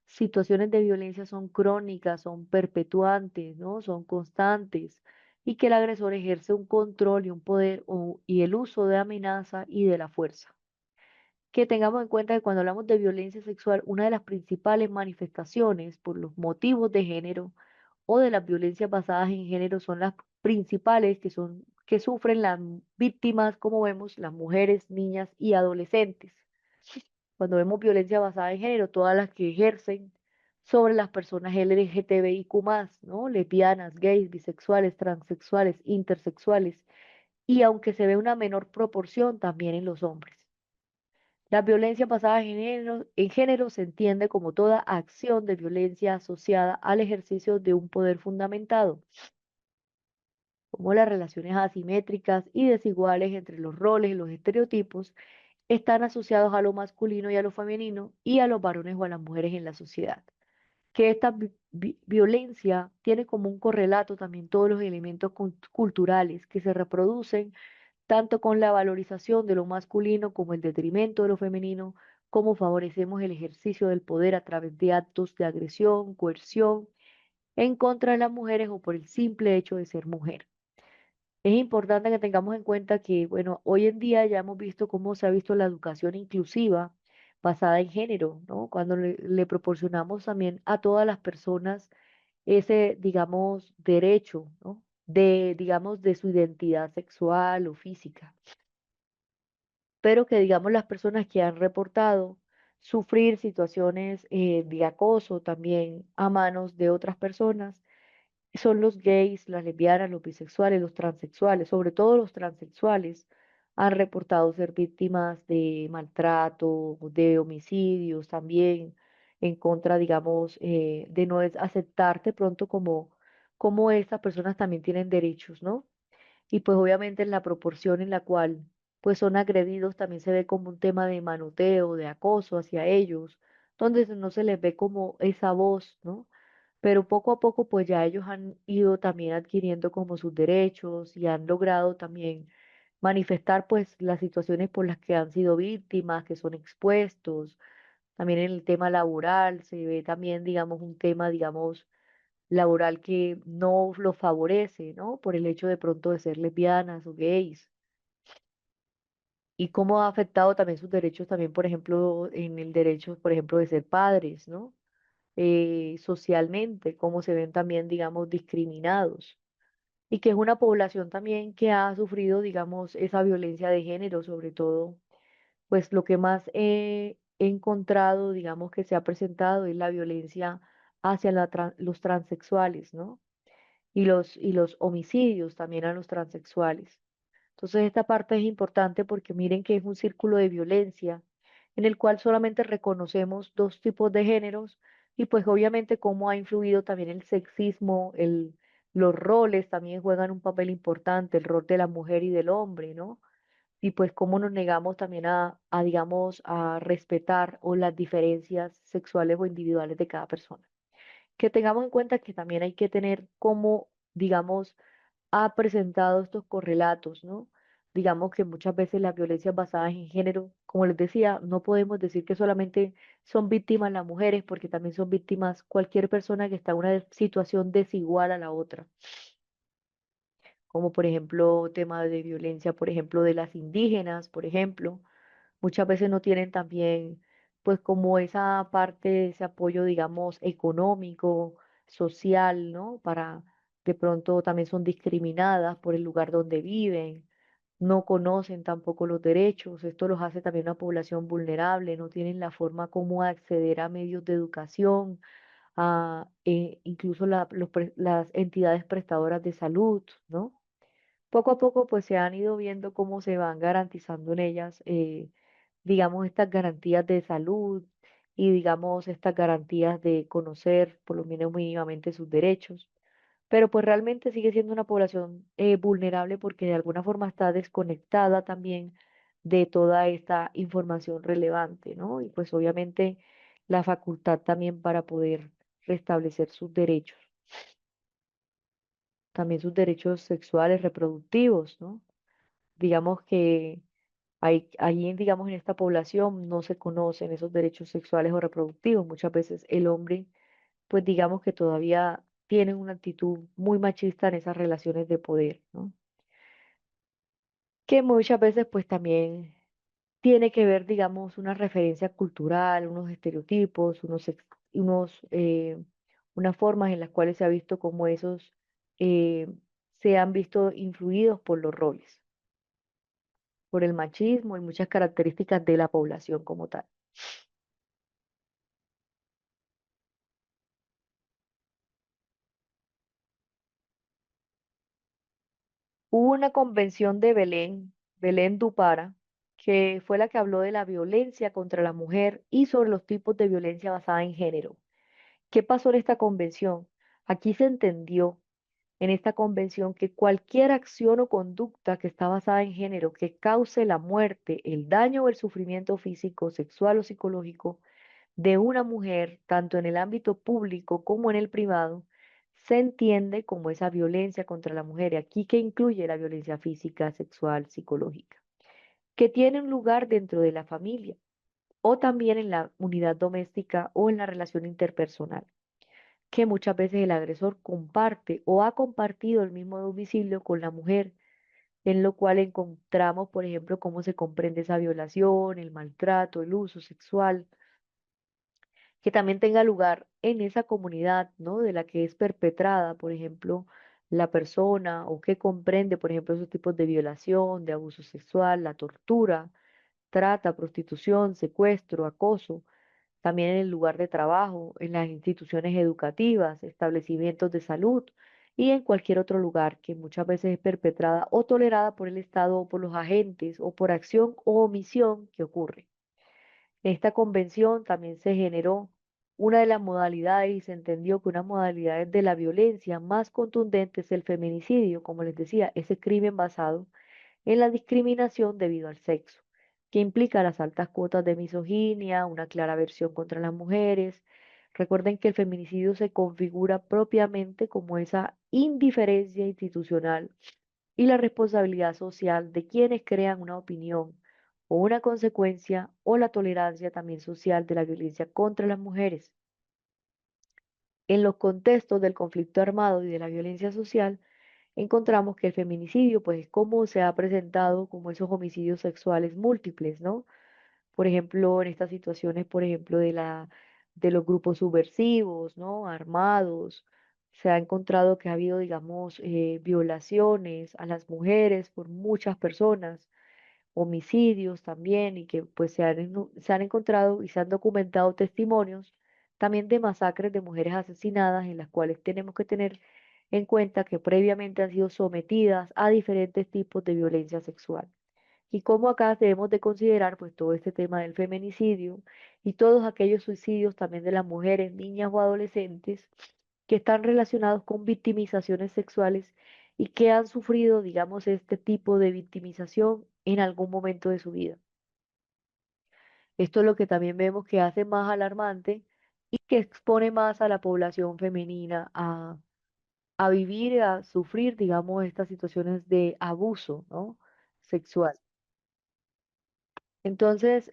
situaciones de violencia son crónicas, son perpetuantes, ¿no? Son constantes y que el agresor ejerce un control y un poder y el uso de amenaza y de la fuerza. Que tengamos en cuenta que cuando hablamos de violencia sexual, una de las principales manifestaciones por los motivos de género o de las violencias basadas en género son las principales que sufren las víctimas, como vemos, las mujeres, niñas y adolescentes. Cuando vemos violencia basada en género, todas las que ejercen sobre las personas LGTBIQ+, ¿no? Lesbianas, gays, bisexuales, transexuales, intersexuales, y aunque se ve una menor proporción también en los hombres. La violencia basada en género se entiende como toda acción de violencia asociada al ejercicio de un poder fundamentado, como las relaciones asimétricas y desiguales entre los roles y los estereotipos están asociados a lo masculino y a lo femenino y a los varones o a las mujeres en la sociedad. Que esta violencia tiene como un correlato también todos los elementos culturales que se reproducen tanto con la valorización de lo masculino como el detrimento de lo femenino, cómo favorecemos el ejercicio del poder a través de actos de agresión, coerción en contra de las mujeres o por el simple hecho de ser mujer. Es importante que tengamos en cuenta que, bueno, hoy en día ya hemos visto cómo se ha visto la educación inclusiva basada en género, ¿no? Cuando le proporcionamos también a todas las personas ese, digamos, derecho, ¿no? De, digamos, de su identidad sexual o física, pero que, digamos, las personas que han reportado sufrir situaciones de acoso también a manos de otras personas son los gays, las lesbianas, los bisexuales, los transexuales, sobre todo los transexuales, han reportado ser víctimas de maltrato, de homicidios también, en contra, digamos, de no aceptarte pronto como estas personas también tienen derechos, ¿no? Y pues obviamente en la proporción en la cual pues son agredidos también se ve como un tema de manoteo, de acoso hacia ellos, donde no se les ve como esa voz, ¿no? Pero poco a poco pues ya ellos han ido también adquiriendo como sus derechos y han logrado también manifestar pues las situaciones por las que han sido víctimas, que son expuestos. También en el tema laboral se ve también, digamos, un tema, digamos, laboral que no los favorece, ¿no? Por el hecho de pronto de ser lesbianas o gays. Y cómo ha afectado también sus derechos también, por ejemplo, en el derecho, por ejemplo, de ser padres, ¿no? Socialmente, cómo se ven también, digamos, discriminados. Y que es una población también que ha sufrido, digamos, esa violencia de género, sobre todo, pues lo que más he encontrado, digamos, que se ha presentado es la violencia hacia los transexuales, ¿no? Y los homicidios también a los transexuales. Entonces, esta parte es importante porque miren que es un círculo de violencia en el cual solamente reconocemos dos tipos de géneros y pues obviamente cómo ha influido también el sexismo, los roles también juegan un papel importante, el rol de la mujer y del hombre, ¿no? Y pues cómo nos negamos también digamos, a respetar o las diferencias sexuales o individuales de cada persona. Que tengamos en cuenta que también hay que tener como, digamos, ha presentado estos correlatos, ¿no? Digamos que muchas veces las violencias basadas en género, como les decía, no podemos decir que solamente son víctimas las mujeres, porque también son víctimas cualquier persona que está en una situación desigual a la otra, como por ejemplo tema de violencia, por ejemplo, de las indígenas, por ejemplo, muchas veces no tienen también, pues como esa parte, ese apoyo, digamos, económico, social, ¿no? Para, de pronto también son discriminadas por el lugar donde viven, no conocen tampoco los derechos, esto los hace también una población vulnerable, no tienen la forma como acceder a medios de educación, incluso las entidades prestadoras de salud, ¿no? Poco a poco pues se han ido viendo cómo se van garantizando en ellas, digamos, estas garantías de salud y digamos estas garantías de conocer por lo menos mínimamente sus derechos. Pero pues realmente sigue siendo una población vulnerable porque de alguna forma está desconectada también de toda esta información relevante, ¿no? Y pues obviamente la facultad también para poder restablecer sus derechos. también sus derechos sexuales reproductivos, ¿no? Digamos que ahí, digamos, en esta población no se conocen esos derechos sexuales o reproductivos. Muchas veces el hombre, pues digamos que todavía tiene una actitud muy machista en esas relaciones de poder, ¿no? Que muchas veces pues también tiene que ver, digamos, una referencia cultural, unos estereotipos, unas formas en las cuales se ha visto como esos eh, se han visto influidos por los roles, por el machismo y muchas características de la población como tal. Hubo una convención de Belén, Belén du Para, que fue la que habló de la violencia contra la mujer y sobre los tipos de violencia basada en género. ¿Qué pasó en esta convención? Aquí se entendió en esta convención que cualquier acción o conducta que está basada en género que cause la muerte, el daño o el sufrimiento físico, sexual o psicológico de una mujer, tanto en el ámbito público como en el privado, se entiende como esa violencia contra la mujer. Y aquí que incluye la violencia física, sexual, psicológica, que tiene un lugar dentro de la familia o también en la unidad doméstica o en la relación interpersonal, que muchas veces el agresor comparte o ha compartido el mismo domicilio con la mujer, en lo cual encontramos, por ejemplo, cómo se comprende esa violación, el maltrato, el uso sexual, que también tenga lugar en esa comunidad, ¿no? De la que es perpetrada, por ejemplo, la persona o que comprende, por ejemplo, esos tipos de violación, de abuso sexual, la tortura, trata, prostitución, secuestro, acoso, también en el lugar de trabajo, en las instituciones educativas, establecimientos de salud y en cualquier otro lugar que muchas veces es perpetrada o tolerada por el Estado o por los agentes o por acción o omisión que ocurre. En esta convención también se generó una de las modalidades y se entendió que una modalidad de la violencia más contundente es el feminicidio, como les decía, ese crimen basado en la discriminación debido al sexo, que implica las altas cuotas de misoginia, una clara aversión contra las mujeres. Recuerden que el feminicidio se configura propiamente como esa indiferencia institucional y la responsabilidad social de quienes crean una opinión o una consecuencia o la tolerancia también social de la violencia contra las mujeres. En los contextos del conflicto armado y de la violencia social, encontramos que el feminicidio, pues es como se ha presentado como esos homicidios sexuales múltiples, ¿no? Por ejemplo, en estas situaciones, por ejemplo, de los grupos subversivos, ¿no? Armados, se ha encontrado que ha habido, digamos, violaciones a las mujeres por muchas personas, homicidios también, y que pues se han encontrado y se han documentado testimonios también de masacres de mujeres asesinadas en las cuales tenemos que tener en cuenta que previamente han sido sometidas a diferentes tipos de violencia sexual. Y cómo acá debemos de considerar pues todo este tema del feminicidio y todos aquellos suicidios también de las mujeres, niñas o adolescentes que están relacionados con victimizaciones sexuales y que han sufrido, digamos, este tipo de victimización en algún momento de su vida. Esto es lo que también vemos que hace más alarmante y que expone más a la población femenina a vivir, y a sufrir, digamos, estas situaciones de abuso, ¿no? Sexual. Entonces,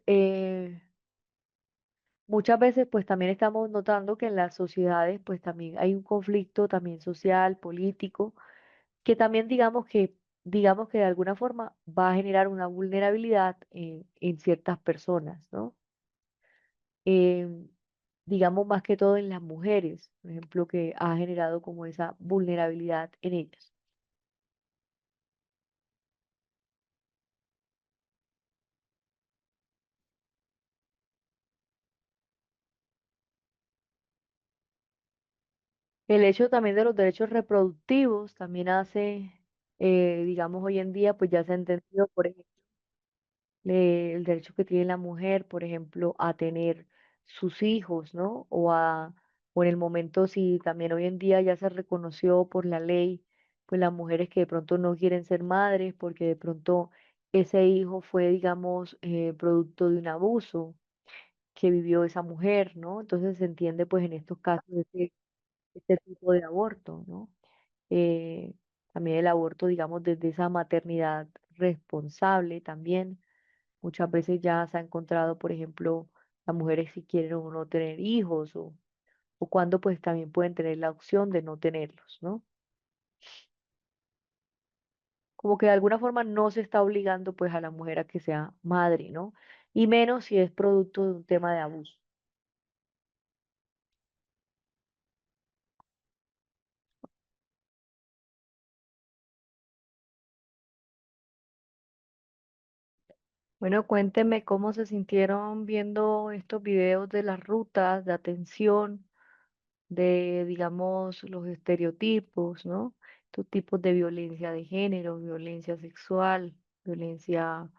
muchas veces pues también estamos notando que en las sociedades pues también hay un conflicto también social, político, que también digamos que de alguna forma va a generar una vulnerabilidad en ciertas personas, ¿no? Em, digamos más que todo en las mujeres, por ejemplo, que ha generado como esa vulnerabilidad en ellas. El hecho también de los derechos reproductivos también hace, digamos, hoy en día, pues ya se ha entendido, por ejemplo, el derecho que tiene la mujer, por ejemplo, a tener sus hijos, ¿no? O en el momento, si también hoy en día ya se reconoció por la ley, pues las mujeres que de pronto no quieren ser madres porque de pronto ese hijo fue, digamos, producto de un abuso que vivió esa mujer, ¿no? Entonces se entiende, pues, en estos casos, este tipo de aborto, ¿no? eh, también el aborto, digamos, desde esa maternidad responsable también. Muchas veces ya se ha encontrado, por ejemplo, las mujeres si quieren o no tener hijos o cuando pues también pueden tener la opción de no tenerlos, ¿no? Como que de alguna forma no se está obligando pues a la mujer a que sea madre, ¿no? Y menos si es producto de un tema de abuso. Bueno, cuénteme cómo se sintieron viendo estos videos de las rutas de atención, de, digamos, los estereotipos, ¿no? Estos tipos de violencia de género, violencia sexual, violencia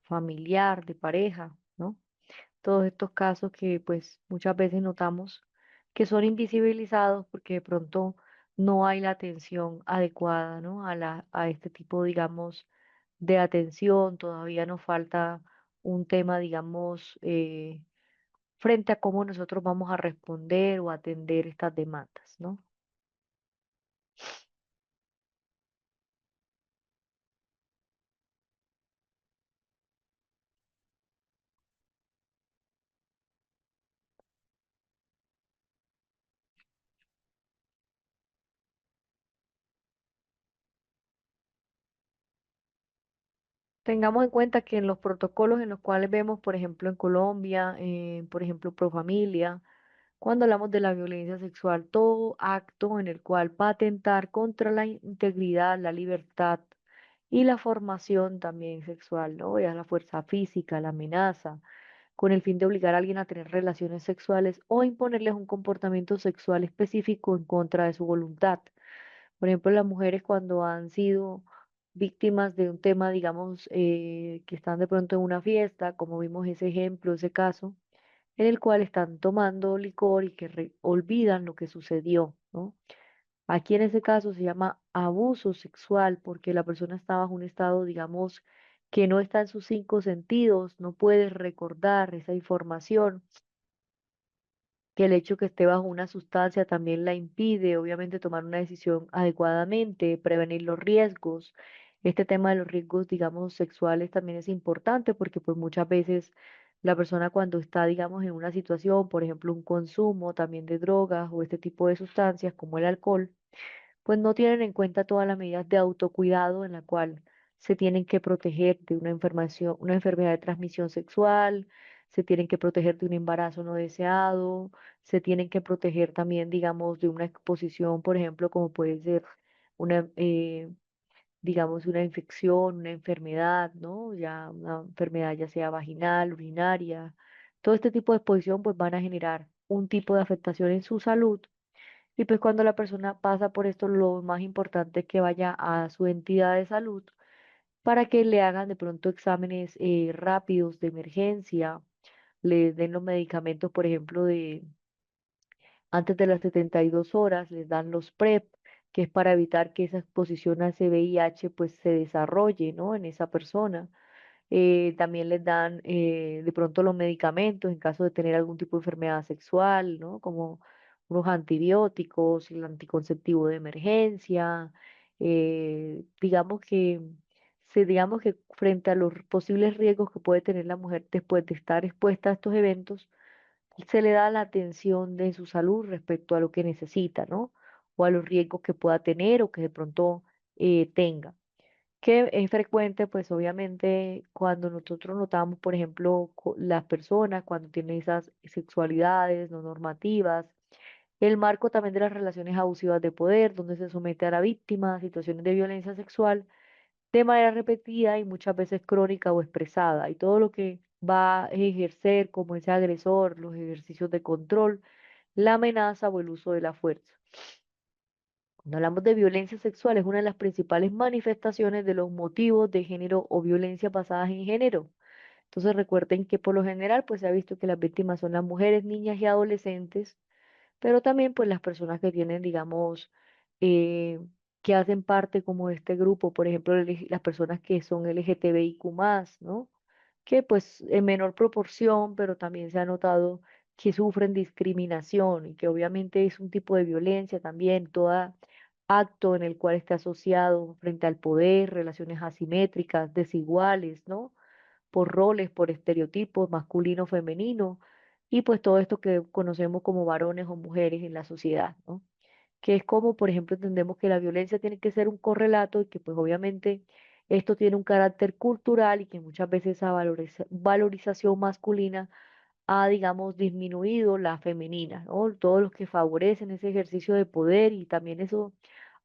familiar, de pareja, ¿no? Todos estos casos que pues muchas veces notamos que son invisibilizados porque de pronto no hay la atención adecuada, ¿no? A este tipo, digamos, de atención. Todavía nos falta un tema, digamos, frente a cómo nosotros vamos a responder o atender estas demandas, ¿no? Tengamos en cuenta que en los protocolos en los cuales vemos, por ejemplo, en Colombia, por ejemplo, Profamilia, cuando hablamos de la violencia sexual, todo acto en el cual va a atentar contra la integridad, la libertad y la formación también sexual, ¿no? Ya la fuerza física, la amenaza, con el fin de obligar a alguien a tener relaciones sexuales o imponerles un comportamiento sexual específico en contra de su voluntad. Por ejemplo, las mujeres cuando han sido víctimas de un tema, digamos, que están de pronto en una fiesta, como vimos ese ejemplo, ese caso, en el cual están tomando licor y que olvidan lo que sucedió, ¿no? Aquí en ese caso se llama abuso sexual porque la persona está bajo un estado, digamos, que no está en sus cinco sentidos, no puede recordar esa información, que el hecho que esté bajo una sustancia también la impide, obviamente, tomar una decisión adecuadamente, prevenir los riesgos. Este tema de los riesgos, digamos, sexuales también es importante porque pues muchas veces la persona cuando está, digamos, en una situación, por ejemplo, un consumo también de drogas o este tipo de sustancias como el alcohol, pues no tienen en cuenta todas las medidas de autocuidado en la cual se tienen que proteger de una enfermedad de transmisión sexual, se tienen que proteger de un embarazo no deseado, se tienen que proteger también, digamos, de una exposición, por ejemplo, como puede ser una, digamos, una infección, una enfermedad, ¿no? Ya una enfermedad ya sea vaginal, urinaria. Todo este tipo de exposición pues van a generar un tipo de afectación en su salud y pues cuando la persona pasa por esto, lo más importante es que vaya a su entidad de salud para que le hagan de pronto exámenes rápidos de emergencia, le den los medicamentos, por ejemplo, de antes de las 72 horas, les dan los PrEP, que es para evitar que esa exposición a ese VIH pues se desarrolle, ¿no? En esa persona. También les dan de pronto los medicamentos en caso de tener algún tipo de enfermedad sexual, ¿no? Como unos antibióticos, el anticonceptivo de emergencia. Digamos que frente a los posibles riesgos que puede tener la mujer después de estar expuesta a estos eventos, se le da la atención de su salud respecto a lo que necesita, ¿no? O a los riesgos que pueda tener o que de pronto tenga que es frecuente, pues obviamente cuando nosotros notamos, por ejemplo, las personas cuando tienen esas sexualidades no normativas, el marco también de las relaciones abusivas de poder, donde se somete a la víctima a situaciones de violencia sexual de manera repetida y muchas veces crónica o expresada, y todo lo que va a ejercer como ese agresor, los ejercicios de control, la amenaza o el uso de la fuerza. Cuando hablamos de violencia sexual, es una de las principales manifestaciones de los motivos de género o violencia basadas en género. Entonces recuerden que por lo general pues se ha visto que las víctimas son las mujeres, niñas y adolescentes, pero también pues las personas que tienen, digamos, eh, que hacen parte como de este grupo, por ejemplo, las personas que son LGTBIQ+, ¿no? Que pues en menor proporción, pero también se ha notado que sufren discriminación y que obviamente es un tipo de violencia también, toda acto en el cual esté asociado frente al poder, relaciones asimétricas, desiguales, ¿no? Por roles, por estereotipos masculino, femenino, y pues todo esto que conocemos como varones o mujeres en la sociedad, ¿no? Que es como, por ejemplo, entendemos que la violencia tiene que ser un correlato y que pues obviamente esto tiene un carácter cultural y que muchas veces esa valorización masculina ha, digamos, disminuido la femenina, ¿no? Todos los que favorecen ese ejercicio de poder y también eso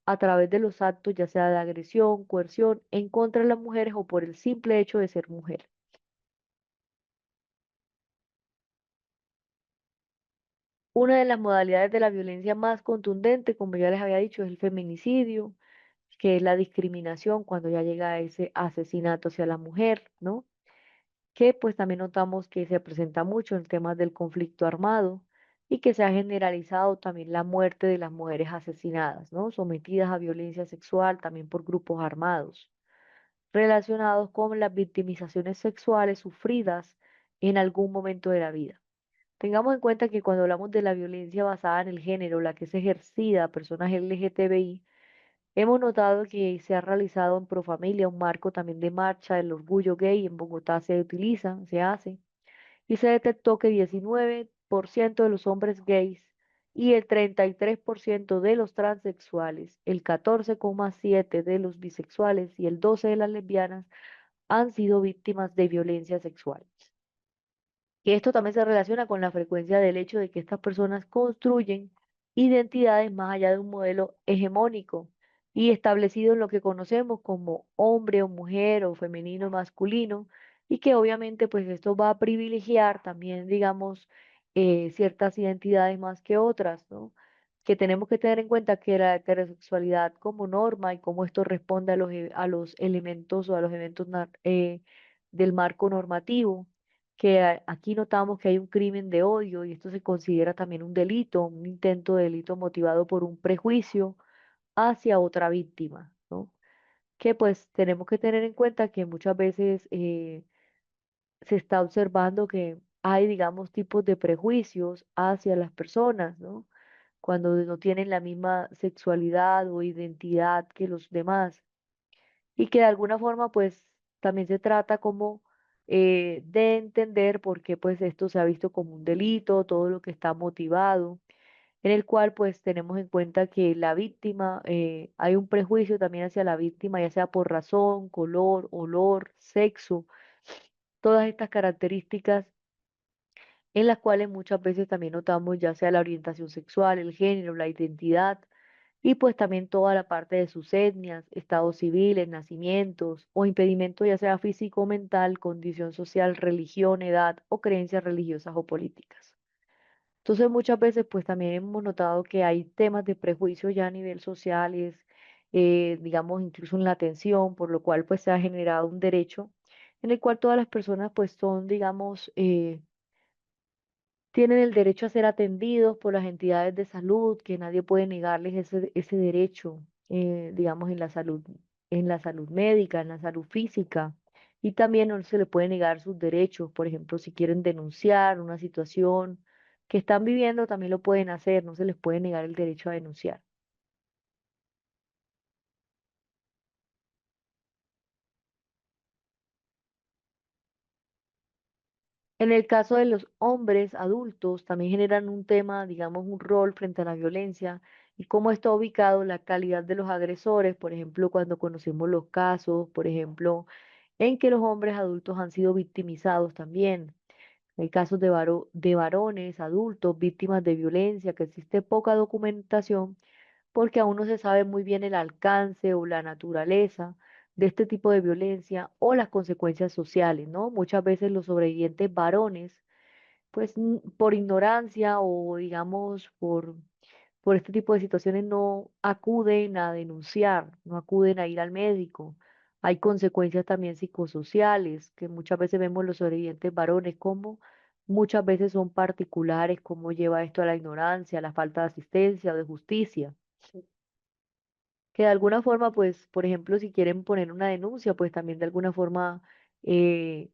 a través de los actos, ya sea de agresión, coerción, en contra de las mujeres o por el simple hecho de ser mujer. Una de las modalidades de la violencia más contundente, como ya les había dicho, es el feminicidio, que es la discriminación cuando ya llega a ese asesinato hacia la mujer, ¿no? Que pues también notamos que se presenta mucho en temas del conflicto armado y que se ha generalizado también la muerte de las mujeres asesinadas, ¿no? Sometidas a violencia sexual también por grupos armados, relacionados con las victimizaciones sexuales sufridas en algún momento de la vida. Tengamos en cuenta que cuando hablamos de la violencia basada en el género, la que es ejercida a personas LGTBI, hemos notado que se ha realizado en Profamilia un marco también de marcha del orgullo gay. En Bogotá se utiliza, se hace, y se detectó que 19% de los hombres gays y el 33% de los transexuales, el 14,7% de los bisexuales y el 12% de las lesbianas han sido víctimas de violencia sexual. Y esto también se relaciona con la frecuencia del hecho de que estas personas construyen identidades más allá de un modelo hegemónico y establecido en lo que conocemos como hombre o mujer o femenino o masculino, y que obviamente pues esto va a privilegiar también, digamos, ciertas identidades más que otras, ¿no? Que tenemos que tener en cuenta que la heterosexualidad como norma y cómo esto responde a los elementos o a los eventos del marco normativo, que aquí notamos que hay un crimen de odio y esto se considera también un delito, un intento de delito motivado por un prejuicio hacia otra víctima, ¿no? Que pues tenemos que tener en cuenta que muchas veces se está observando que hay, digamos, tipos de prejuicios hacia las personas, ¿no? Cuando no tienen la misma sexualidad o identidad que los demás y que de alguna forma pues también se trata como de entender por qué pues esto se ha visto como un delito, todo lo que está motivado, en el cual pues tenemos en cuenta que la víctima, hay un prejuicio también hacia la víctima, ya sea por razón, color, olor, sexo, todas estas características en las cuales muchas veces también notamos ya sea la orientación sexual, el género, la identidad y pues también toda la parte de sus etnias, estados civiles, nacimientos o impedimento ya sea físico o mental, condición social, religión, edad o creencias religiosas o políticas. Entonces muchas veces pues también hemos notado que hay temas de prejuicio ya a nivel social, digamos incluso en la atención, por lo cual pues se ha generado un derecho en el cual todas las personas pues son digamos tienen el derecho a ser atendidos por las entidades de salud, que nadie puede negarles ese derecho, digamos, en la salud médica, en la salud física. Y también no se le puede negar sus derechos, por ejemplo, si quieren denunciar una situación que están viviendo, también lo pueden hacer, no se les puede negar el derecho a denunciar. En el caso de los hombres adultos, también generan un tema, digamos, un rol frente a la violencia y cómo está ubicado la calidad de los agresores, por ejemplo, cuando conocemos los casos, por ejemplo, en que los hombres adultos han sido victimizados también. Hay casos de varones adultos víctimas de violencia, que existe poca documentación porque aún no se sabe muy bien el alcance o la naturaleza de este tipo de violencia o las consecuencias sociales, ¿no? Muchas veces los sobrevivientes varones, pues por ignorancia o digamos por este tipo de situaciones no acuden a denunciar, no acuden a ir al médico. Hay consecuencias también psicosociales, que muchas veces vemos los sobrevivientes varones como muchas veces son particulares, cómo lleva esto a la ignorancia, a la falta de asistencia o de justicia que de alguna forma, pues, por ejemplo, si quieren poner una denuncia, pues también de alguna forma, eh,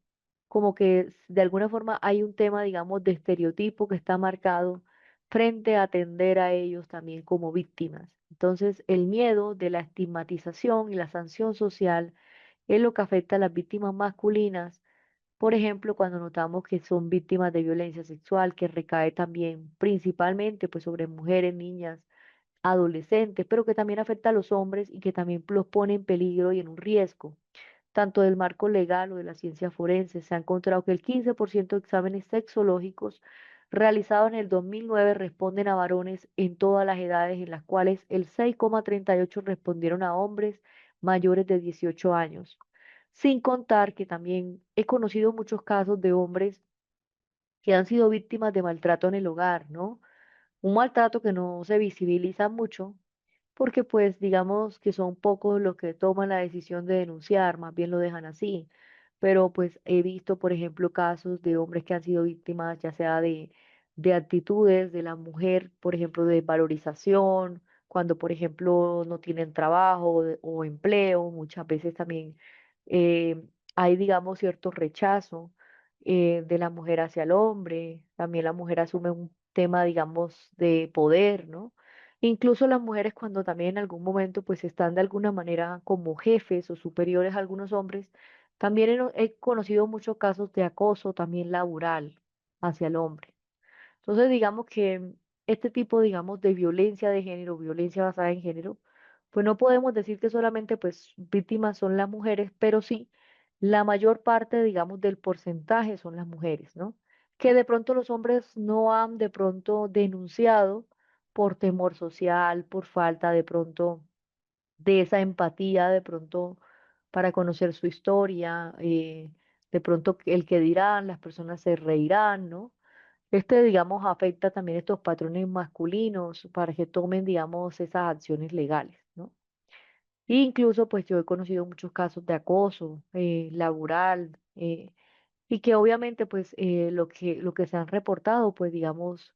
como que de alguna forma hay un tema, digamos, de estereotipo que está marcado frente a atender a ellos también como víctimas. Entonces, el miedo de la estigmatización y la sanción social es lo que afecta a las víctimas masculinas. Por ejemplo, cuando notamos que son víctimas de violencia sexual, que recae también principalmente pues, sobre mujeres, niñas, adolescentes, pero que también afecta a los hombres y que también los pone en peligro y en un riesgo tanto del marco legal o de la ciencia forense. Se ha encontrado que el 15% de exámenes sexológicos realizados en el 2009 responden a varones en todas las edades, en las cuales el 6,38 respondieron a hombres mayores de 18 años. Sin contar que también he conocido muchos casos de hombres que han sido víctimas de maltrato en el hogar, ¿no? Un maltrato que no se visibiliza mucho porque pues digamos que son pocos los que toman la decisión de denunciar, más bien lo dejan así. Pero pues he visto, por ejemplo, casos de hombres que han sido víctimas ya sea de actitudes de la mujer, por ejemplo, de valorización, cuando por ejemplo no tienen trabajo o empleo, muchas veces también eh, hay, digamos, cierto rechazo de la mujer hacia el hombre, también la mujer asume un tema, digamos, de poder, ¿no? Incluso las mujeres cuando también en algún momento pues están de alguna manera como jefes o superiores a algunos hombres, también he conocido muchos casos de acoso también laboral hacia el hombre. Entonces, digamos que este tipo, digamos, de violencia de género, violencia basada en género, pues no podemos decir que solamente, pues, víctimas son las mujeres, pero sí, la mayor parte, digamos, del porcentaje son las mujeres, ¿no? Que de pronto los hombres no han de pronto denunciado por temor social, por falta de pronto de esa empatía, de pronto para conocer su historia, de pronto el que dirán, las personas se reirán, ¿no? Digamos, afecta también estos patrones masculinos para que tomen, digamos, esas acciones legales, ¿no? E incluso, pues yo he conocido muchos casos de acoso laboral y que obviamente, pues lo que se han reportado, pues digamos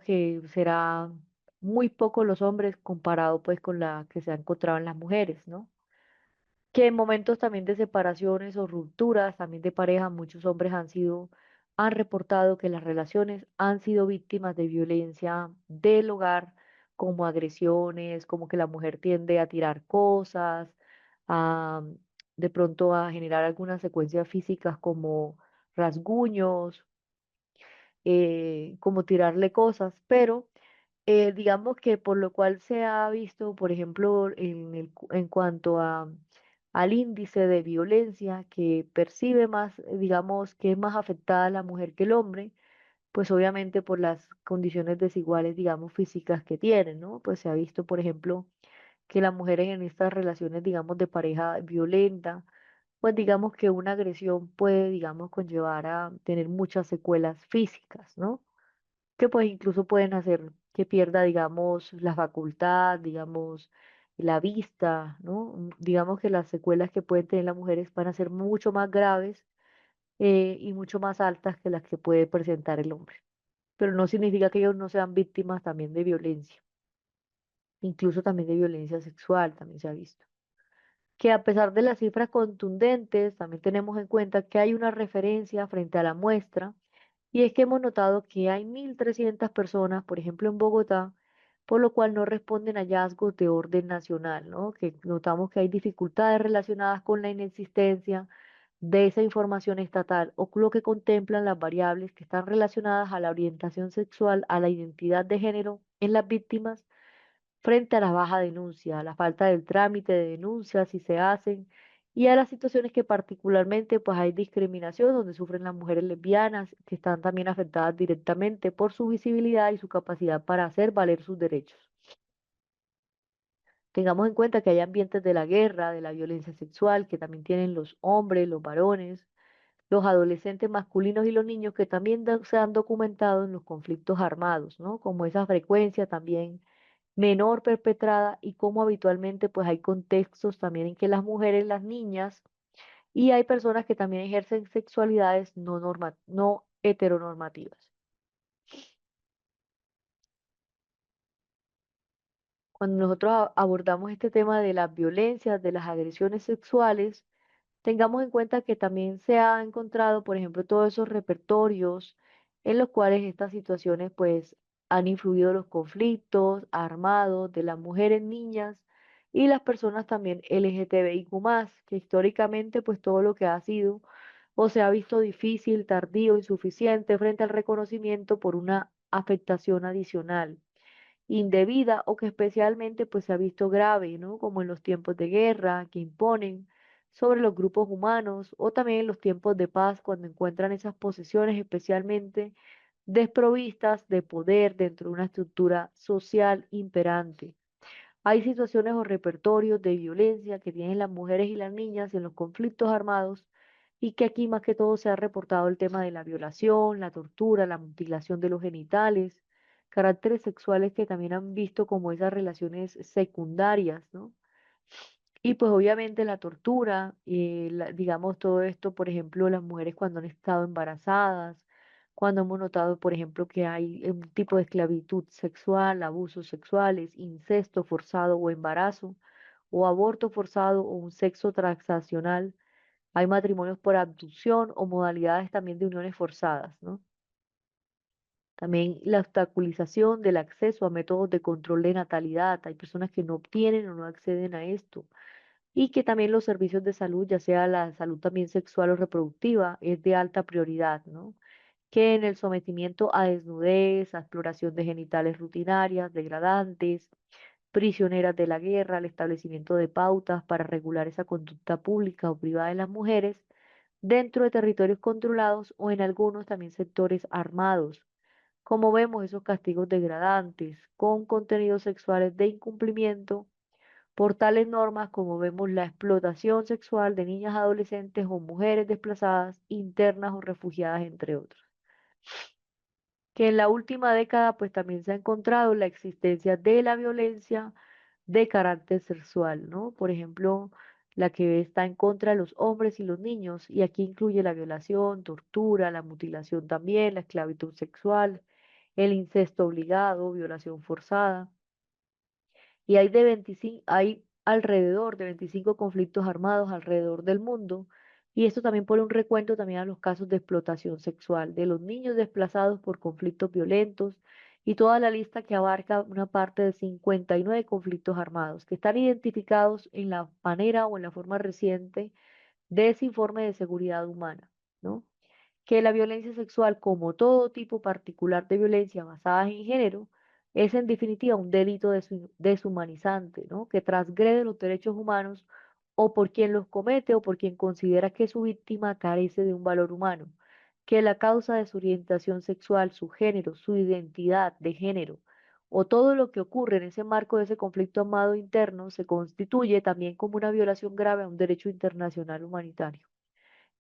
que será muy poco los hombres comparado, pues, con la que se ha encontrado en las mujeres, ¿no? Que en momentos también de separaciones o rupturas también de pareja, muchos hombres han reportado que las relaciones han sido víctimas de violencia del hogar, como agresiones, como que la mujer tiende a tirar cosas, a de pronto a generar algunas secuencias físicas como rasguños, como tirarle cosas, pero digamos que por lo cual se ha visto, por ejemplo, en cuanto al índice de violencia que percibe más, digamos, que es más afectada la mujer que el hombre, pues obviamente por las condiciones desiguales, digamos, físicas que tienen, ¿no? Pues se ha visto, por ejemplo, que las mujeres en estas relaciones, digamos, de pareja violenta, pues digamos que una agresión puede, digamos, conllevar a tener muchas secuelas físicas, ¿no? Que pues incluso pueden hacer que pierda, digamos, la facultad, digamos, la vista, ¿no? Digamos que las secuelas que pueden tener las mujeres van a ser mucho más graves y mucho más altas que las que puede presentar el hombre. Pero no significa que ellos no sean víctimas también de violencia, incluso también de violencia sexual, también se ha visto. Que a pesar de las cifras contundentes, también tenemos en cuenta que hay una referencia frente a la muestra, y es que hemos notado que hay 1.300 personas, por ejemplo, en Bogotá, por lo cual no responden a hallazgos de orden nacional, ¿no? Que notamos que hay dificultades relacionadas con la inexistencia de esa información estatal o lo que contemplan las variables que están relacionadas a la orientación sexual, a la identidad de género en las víctimas frente a la baja denuncia, a la falta del trámite de denuncias si se hacen y a las situaciones que particularmente pues hay discriminación donde sufren las mujeres lesbianas que están también afectadas directamente por su visibilidad y su capacidad para hacer valer sus derechos. Tengamos en cuenta que hay ambientes de la guerra, de la violencia sexual que también tienen los hombres, los varones, los adolescentes masculinos y los niños que también se han documentado en los conflictos armados, ¿no? Como esa frecuencia también menor perpetrada y como habitualmente pues hay contextos también en que las mujeres, las niñas y hay personas que también ejercen sexualidades no heteronormativas. Cuando nosotros abordamos este tema de las violencias, de las agresiones sexuales, tengamos en cuenta que también se ha encontrado, por ejemplo, todos esos repertorios en los cuales estas situaciones pues han influido los conflictos armados de las mujeres, niñas y las personas también LGTBIQ+, que históricamente pues todo lo que ha sido o se ha visto difícil, tardío, insuficiente frente al reconocimiento por una afectación adicional, indebida o que especialmente pues se ha visto grave, ¿no? Como en los tiempos de guerra que imponen sobre los grupos humanos o también en los tiempos de paz cuando encuentran esas posiciones especialmente desprovistas de poder dentro de una estructura social imperante. Hay situaciones o repertorios de violencia que tienen las mujeres y las niñas en los conflictos armados y que aquí más que todo se ha reportado el tema de la violación, la tortura, la mutilación de los genitales, caracteres sexuales que también han visto como esas relaciones secundarias, ¿no? Y pues obviamente la tortura, digamos todo esto, por ejemplo, las mujeres cuando han estado embarazadas, cuando hemos notado, por ejemplo, que hay un tipo de esclavitud sexual, abusos sexuales, incesto forzado o embarazo, o aborto forzado o un sexo transaccional, hay matrimonios por abducción o modalidades también de uniones forzadas, ¿no? También la obstaculización del acceso a métodos de control de natalidad. Hay personas que no obtienen o no acceden a esto y que también los servicios de salud, ya sea la salud también sexual o reproductiva, es de alta prioridad, ¿no? Que en el sometimiento a desnudez, a exploración de genitales rutinarias, degradantes, prisioneras de la guerra, el establecimiento de pautas para regular esa conducta pública o privada de las mujeres dentro de territorios controlados o en algunos también sectores armados. Como vemos, esos castigos degradantes con contenidos sexuales de incumplimiento por tales normas como vemos la explotación sexual de niñas, adolescentes o mujeres desplazadas, internas o refugiadas, entre otros. Que en la última década pues también se ha encontrado la existencia de la violencia de carácter sexual, ¿no? Por ejemplo, la que está en contra de los hombres y los niños, y aquí incluye la violación, tortura, la mutilación también, la esclavitud sexual, el incesto obligado, violación forzada. Y hay alrededor de 25 conflictos armados alrededor del mundo. Y esto también pone un recuento también a los casos de explotación sexual de los niños desplazados por conflictos violentos y toda la lista que abarca una parte de 59 conflictos armados que están identificados en la manera o en la forma reciente de ese informe de seguridad humana, ¿no? Que la violencia sexual, como todo tipo particular de violencia basada en género, es en definitiva un delito deshumanizante, ¿no? Que transgrede los derechos humanos o por quien los comete o por quien considera que su víctima carece de un valor humano, que la causa de su orientación sexual, su género, su identidad de género o todo lo que ocurre en ese marco de ese conflicto armado interno se constituye también como una violación grave a un derecho internacional humanitario,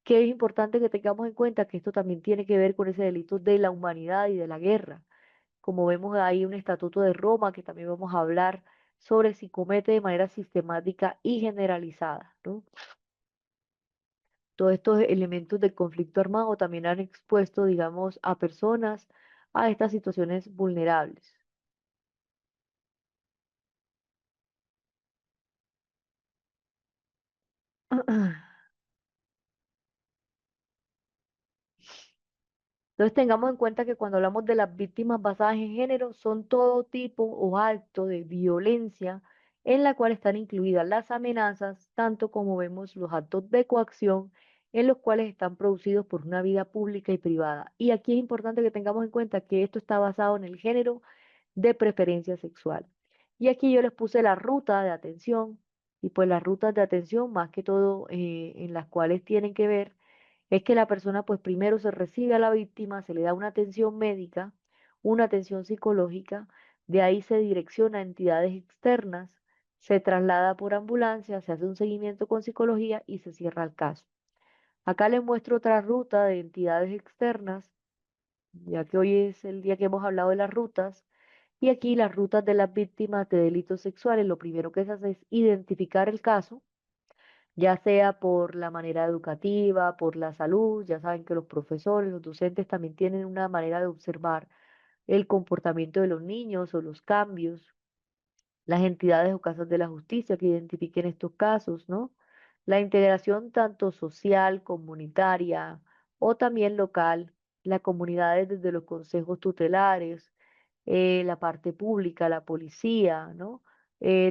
que es importante que tengamos en cuenta que esto también tiene que ver con ese delito de la humanidad y de la guerra. Como vemos ahí un estatuto de Roma que también vamos a hablar sobre si comete de manera sistemática y generalizada, ¿no? Todos estos elementos del conflicto armado también han expuesto, digamos, a personas a estas situaciones vulnerables. Entonces tengamos en cuenta que cuando hablamos de las víctimas basadas en género, son todo tipo o acto de violencia en la cual están incluidas las amenazas, tanto como vemos los actos de coacción en los cuales están producidos por una vida pública y privada. Y aquí es importante que tengamos en cuenta que esto está basado en el género de preferencia sexual. Y aquí yo les puse la ruta de atención y pues las rutas de atención más que todo en las cuales tienen que ver es que la persona pues primero se recibe a la víctima, se le da una atención médica, una atención psicológica, de ahí se direcciona a entidades externas, se traslada por ambulancia, se hace un seguimiento con psicología y se cierra el caso. Acá les muestro otra ruta de entidades externas, ya que hoy es el día que hemos hablado de las rutas, y aquí las rutas de las víctimas de delitos sexuales, lo primero que se hace es identificar el caso, ya sea por la manera educativa, por la salud, ya saben que los profesores, los docentes también tienen una manera de observar el comportamiento de los niños o los cambios, las entidades o casas de la justicia que identifiquen estos casos, ¿no? La integración tanto social, comunitaria o también local, las comunidades desde los consejos tutelares, la parte pública, la policía, ¿no?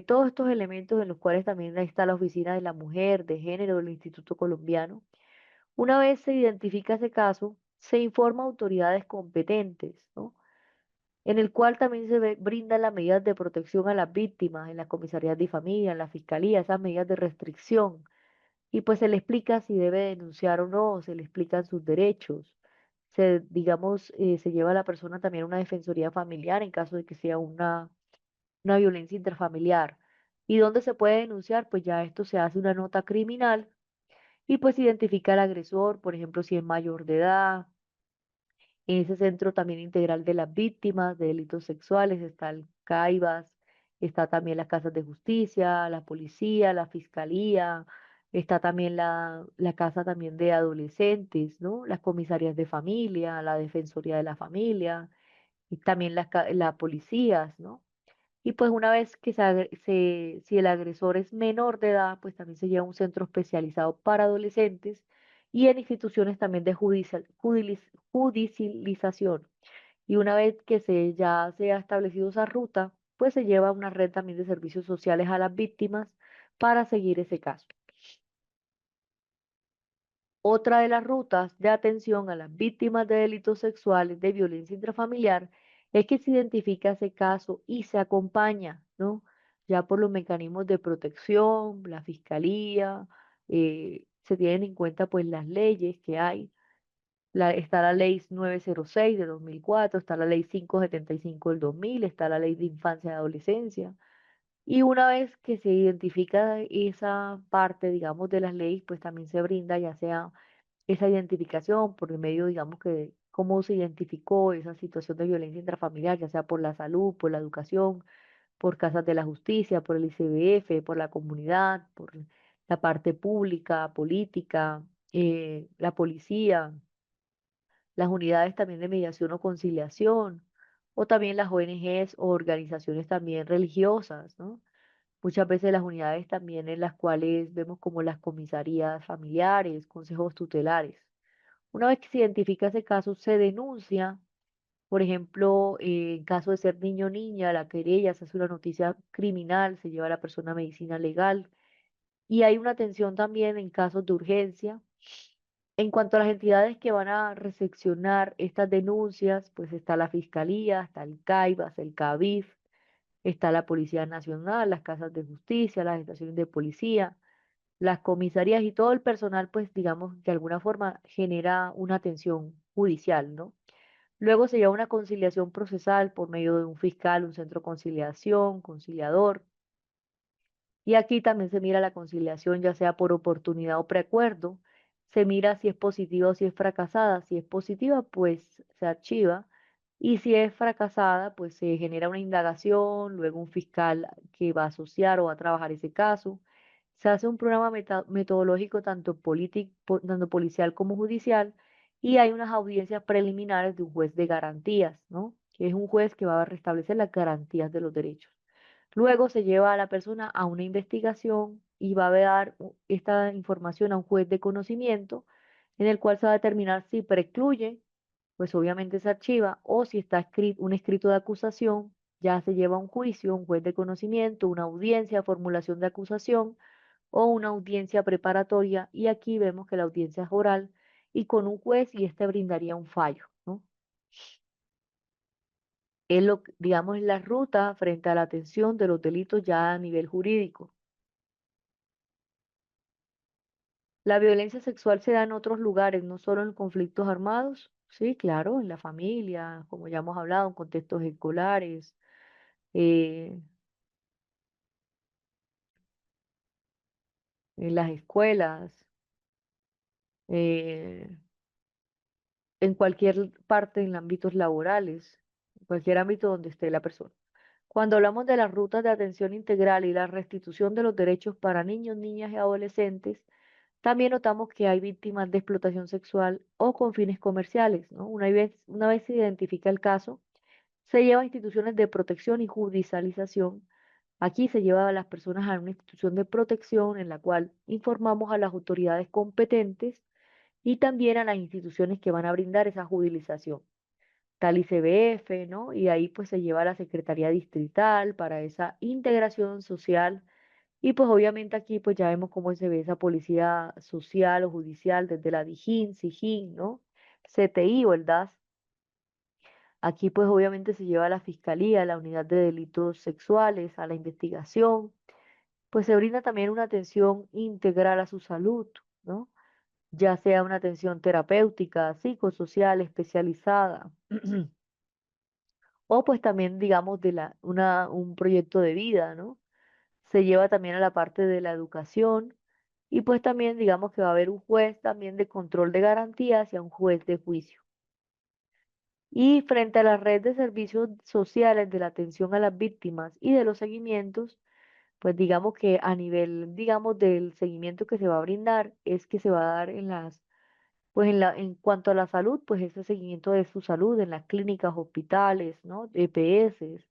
Todos estos elementos en los cuales también está la oficina de la mujer, de género del Instituto Colombiano. Una vez se identifica ese caso, se informa a autoridades competentes, ¿no? En el cual también brindan las medidas de protección a las víctimas en las comisarías de familia, en la fiscalía, esas medidas de restricción. Y pues se le explica si debe denunciar o no, se le explican sus derechos. Digamos, se lleva a la persona también a una defensoría familiar en caso de que sea una violencia intrafamiliar. ¿Y dónde se puede denunciar? Pues ya esto se hace una nota criminal y pues se identifica al agresor, por ejemplo, si es mayor de edad. En ese centro también integral de las víctimas de delitos sexuales está el CAIBAS, está también las casas de justicia, la policía, la fiscalía, está también la casa también de adolescentes, ¿no? Las comisarías de familia, la defensoría de la familia y también las policías, ¿no? Y pues una vez que si el agresor es menor de edad, pues también se lleva a un centro especializado para adolescentes y en instituciones también de judicialización. Y una vez que ya se ha establecido esa ruta, pues se lleva a una red también de servicios sociales a las víctimas para seguir ese caso. Otra de las rutas de atención a las víctimas de delitos sexuales, de violencia intrafamiliar, es que se identifica ese caso y se acompaña, ¿no? Ya por los mecanismos de protección, la fiscalía, se tienen en cuenta pues las leyes que hay. Está la ley 906 de 2004, está la ley 575 del 2000, está la ley de infancia y adolescencia. Y una vez que se identifica esa parte, digamos, de las leyes, pues también se brinda ya sea esa identificación por el medio, digamos, que cómo se identificó esa situación de violencia intrafamiliar, ya sea por la salud, por la educación, por casas de la justicia, por el ICBF, por la comunidad, por la parte pública, política, la policía, las unidades también de mediación o conciliación, o también las ONGs o organizaciones también religiosas, ¿no? Muchas veces las unidades también en las cuales vemos como las comisarías familiares, consejos tutelares. Una vez que se identifica ese caso, se denuncia, por ejemplo, en caso de ser niño o niña, la querella, se hace una noticia criminal, se lleva a la persona a medicina legal y hay una atención también en casos de urgencia. En cuanto a las entidades que van a recepcionar estas denuncias, pues está la Fiscalía, está el CAIBAS, el CABIF, está la Policía Nacional, las casas de justicia, las estaciones de policía, las comisarías y todo el personal, pues digamos, de alguna forma genera una atención judicial, ¿no? Luego se lleva una conciliación procesal por medio de un fiscal, un centro de conciliación, conciliador. Y aquí también se mira la conciliación, ya sea por oportunidad o preacuerdo. Se mira si es positiva o si es fracasada. Si es positiva, pues se archiva. Y si es fracasada, pues se genera una indagación, luego un fiscal que va a asociar o va a trabajar ese caso. Se hace un programa metodológico tanto policial como judicial y hay unas audiencias preliminares de un juez de garantías, ¿no? Que es un juez que va a restablecer las garantías de los derechos. Luego se lleva a la persona a una investigación y va a dar esta información a un juez de conocimiento en el cual se va a determinar si precluye, pues obviamente se archiva, o si está un escrito de acusación, ya se lleva a un juicio, un juez de conocimiento, una audiencia, formulación de acusación o una audiencia preparatoria y aquí vemos que la audiencia es oral y con un juez y este brindaría un fallo, ¿no? Es digamos, la ruta frente a la atención de los delitos ya a nivel jurídico. La violencia sexual se da en otros lugares, no solo en conflictos armados, sí, claro, en la familia, como ya hemos hablado, en contextos escolares, eh, en las escuelas, eh, en cualquier parte en ámbitos laborales, en cualquier ámbito donde esté la persona. Cuando hablamos de las rutas de atención integral y la restitución de los derechos para niños, niñas y adolescentes, también notamos que hay víctimas de explotación sexual o con fines comerciales, ¿no? Una vez se identifica el caso, se lleva a instituciones de protección y judicialización. Aquí se lleva a las personas a una institución de protección en la cual informamos a las autoridades competentes y también a las instituciones que van a brindar esa judicialización. está el ICBF, ¿no? Y ahí pues se lleva a la Secretaría Distrital para esa integración social. Y pues obviamente aquí pues ya vemos cómo se ve esa policía social o judicial desde la Dijín, Sijín, ¿no? CTI o el DAS. Aquí pues obviamente se lleva a la Fiscalía, a la Unidad de Delitos Sexuales, a la investigación. Pues se brinda también una atención integral a su salud, ¿no? Ya sea una atención terapéutica, psicosocial, especializada, o pues también digamos un proyecto de vida, ¿no? Se lleva también a la parte de la educación y pues también digamos que va a haber un juez también de control de garantías y a un juez de juicio. Y frente a la red de servicios sociales de la atención a las víctimas y de los seguimientos, pues digamos que a nivel, digamos, del seguimiento que se va a brindar es que se va a dar pues en cuanto a la salud, pues ese seguimiento de su salud en las clínicas, hospitales, ¿no? EPS,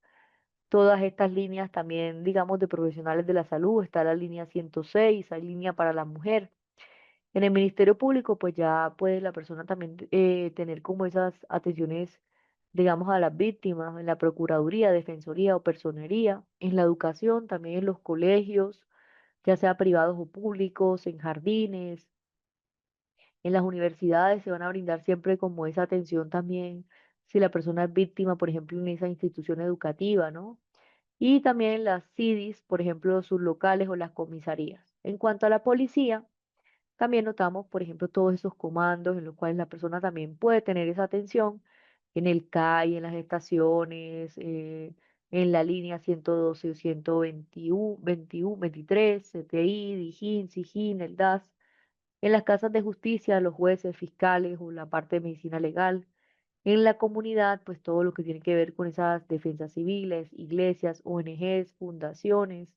todas estas líneas también, digamos, de profesionales de la salud, está la línea 106, hay línea para la mujer. En el Ministerio Público, pues ya puede la persona también tener como esas atenciones, digamos, a las víctimas, en la Procuraduría, Defensoría o Personería, en la educación, también en los colegios, ya sea privados o públicos, en jardines, en las universidades se van a brindar siempre como esa atención también, si la persona es víctima, por ejemplo, en esa institución educativa, ¿no? Y también las CIDIs, por ejemplo, sus locales o las comisarías. En cuanto a la policía, también notamos, por ejemplo, todos esos comandos en los cuales la persona también puede tener esa atención en el CAI, en las estaciones, en la línea 112 o 121, 21, 23, CTI, DIJÍN, SIJÍN, el DAS, en las casas de justicia, los jueces, fiscales o la parte de medicina legal. En la comunidad, pues todo lo que tiene que ver con esas defensas civiles, iglesias, ONGs, fundaciones.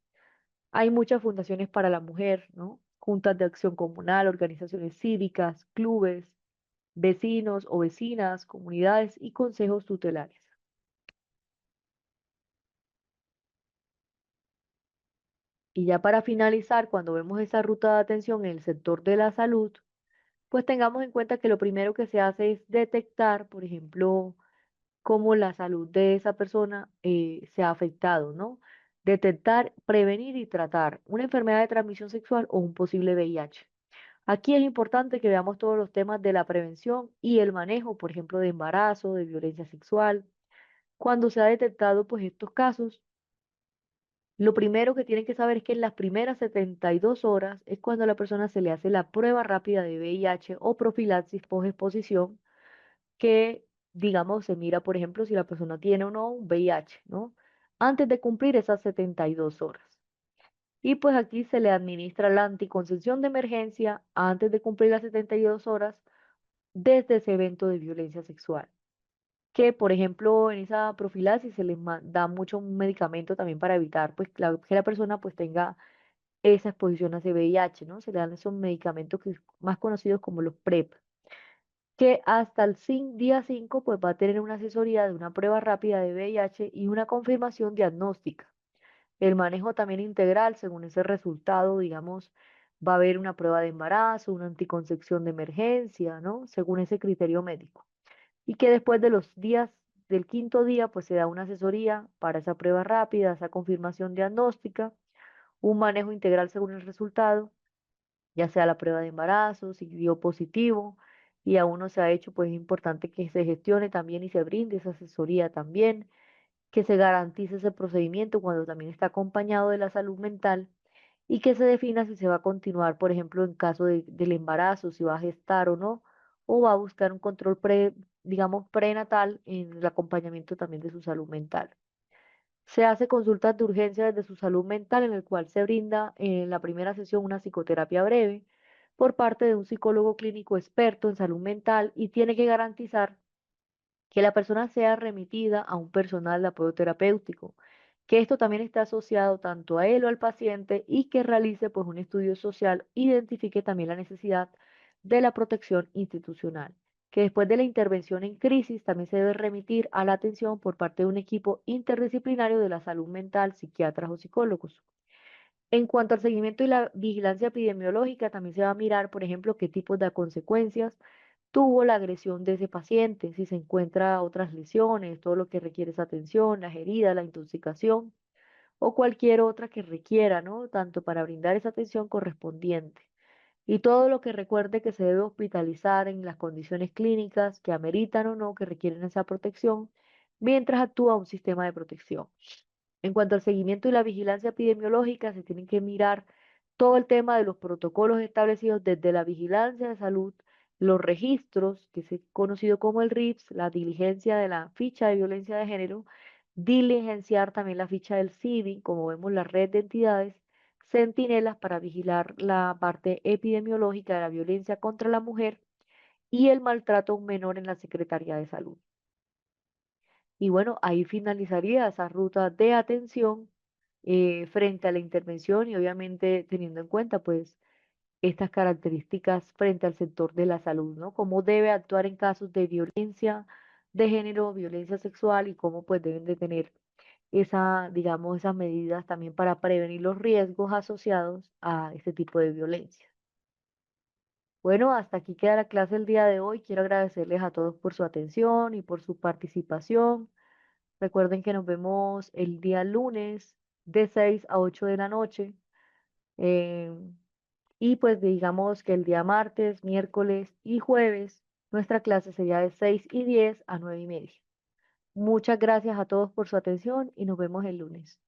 Hay muchas fundaciones para la mujer, ¿no? Juntas de acción comunal, organizaciones cívicas, clubes, vecinos o vecinas, comunidades y consejos tutelares. Y ya para finalizar, cuando vemos esa ruta de atención en el sector de la salud, pues tengamos en cuenta que lo primero que se hace es detectar, por ejemplo, cómo la salud de esa persona se ha afectado, ¿no? Detectar, prevenir y tratar una enfermedad de transmisión sexual o un posible VIH. Aquí es importante que veamos todos los temas de la prevención y el manejo, por ejemplo, de embarazo, de violencia sexual. Cuando se ha detectado, pues, estos casos, lo primero que tienen que saber es que en las primeras 72 horas es cuando a la persona se le hace la prueba rápida de VIH o profilaxis post-exposición, que, digamos, se mira, por ejemplo, si la persona tiene o no un VIH, ¿no? Antes de cumplir esas 72 horas. Y pues aquí se le administra la anticoncepción de emergencia antes de cumplir las 72 horas desde ese evento de violencia sexual. Que, por ejemplo, en esa profilaxis se les da mucho medicamento también para evitar pues, que la persona pues tenga esa exposición a ese VIH, ¿no? Se le dan esos medicamentos que más conocidos como los PrEP, que hasta el día 5 pues va a tener una asesoría de una prueba rápida de VIH y una confirmación diagnóstica. El manejo también integral, según ese resultado, digamos, va a haber una prueba de embarazo, una anticoncepción de emergencia, ¿no? Según ese criterio médico. Y que después de los días del quinto día, pues se da una asesoría para esa prueba rápida, esa confirmación diagnóstica, un manejo integral según el resultado, ya sea la prueba de embarazo, si dio positivo y aún no se ha hecho, pues es importante que se gestione también y se brinde esa asesoría también, que se garantice ese procedimiento cuando también está acompañado de la salud mental y que se defina si se va a continuar, por ejemplo, en caso del embarazo, si va a gestar o no, o va a buscar un control digamos, prenatal en el acompañamiento también de su salud mental. Se hace consultas de urgencia desde su salud mental, en el cual se brinda en la primera sesión una psicoterapia breve por parte de un psicólogo clínico experto en salud mental y tiene que garantizar que la persona sea remitida a un personal de apoyo terapéutico, que esto también esté asociado tanto a él o al paciente y que realice pues un estudio social, identifique también la necesidad de la protección institucional, que después de la intervención en crisis también se debe remitir a la atención por parte de un equipo interdisciplinario de la salud mental, psiquiatras o psicólogos. En cuanto al seguimiento y la vigilancia epidemiológica, también se va a mirar, por ejemplo, qué tipos de consecuencias tuvo la agresión de ese paciente, si se encuentra otras lesiones, todo lo que requiere esa atención, las heridas, la intoxicación o cualquier otra que requiera, ¿no? Tanto para brindar esa atención correspondiente. Y todo lo que recuerde que se debe hospitalizar en las condiciones clínicas que ameritan o no, que requieren esa protección, mientras actúa un sistema de protección. En cuanto al seguimiento y la vigilancia epidemiológica, se tienen que mirar todo el tema de los protocolos establecidos desde la vigilancia de salud, los registros, que es conocido como el RIPS, la diligencia de la ficha de violencia de género, diligenciar también la ficha del CIDI, como vemos la red de entidades, centinelas para vigilar la parte epidemiológica de la violencia contra la mujer y el maltrato a un menor en la Secretaría de Salud. Y bueno, ahí finalizaría esa ruta de atención frente a la intervención y obviamente teniendo en cuenta pues estas características frente al sector de la salud, ¿no? Cómo debe actuar en casos de violencia de género, violencia sexual y cómo pues deben de tener esa, digamos, esas medidas también para prevenir los riesgos asociados a este tipo de violencia. Bueno, hasta aquí queda la clase el día de hoy. Quiero agradecerles a todos por su atención y por su participación. Recuerden que nos vemos el día lunes de 6 a 8 de la noche. eh, y pues digamos que el día martes, miércoles y jueves, nuestra clase sería de 6:10 a 9:30. Muchas gracias a todos por su atención y nos vemos el lunes.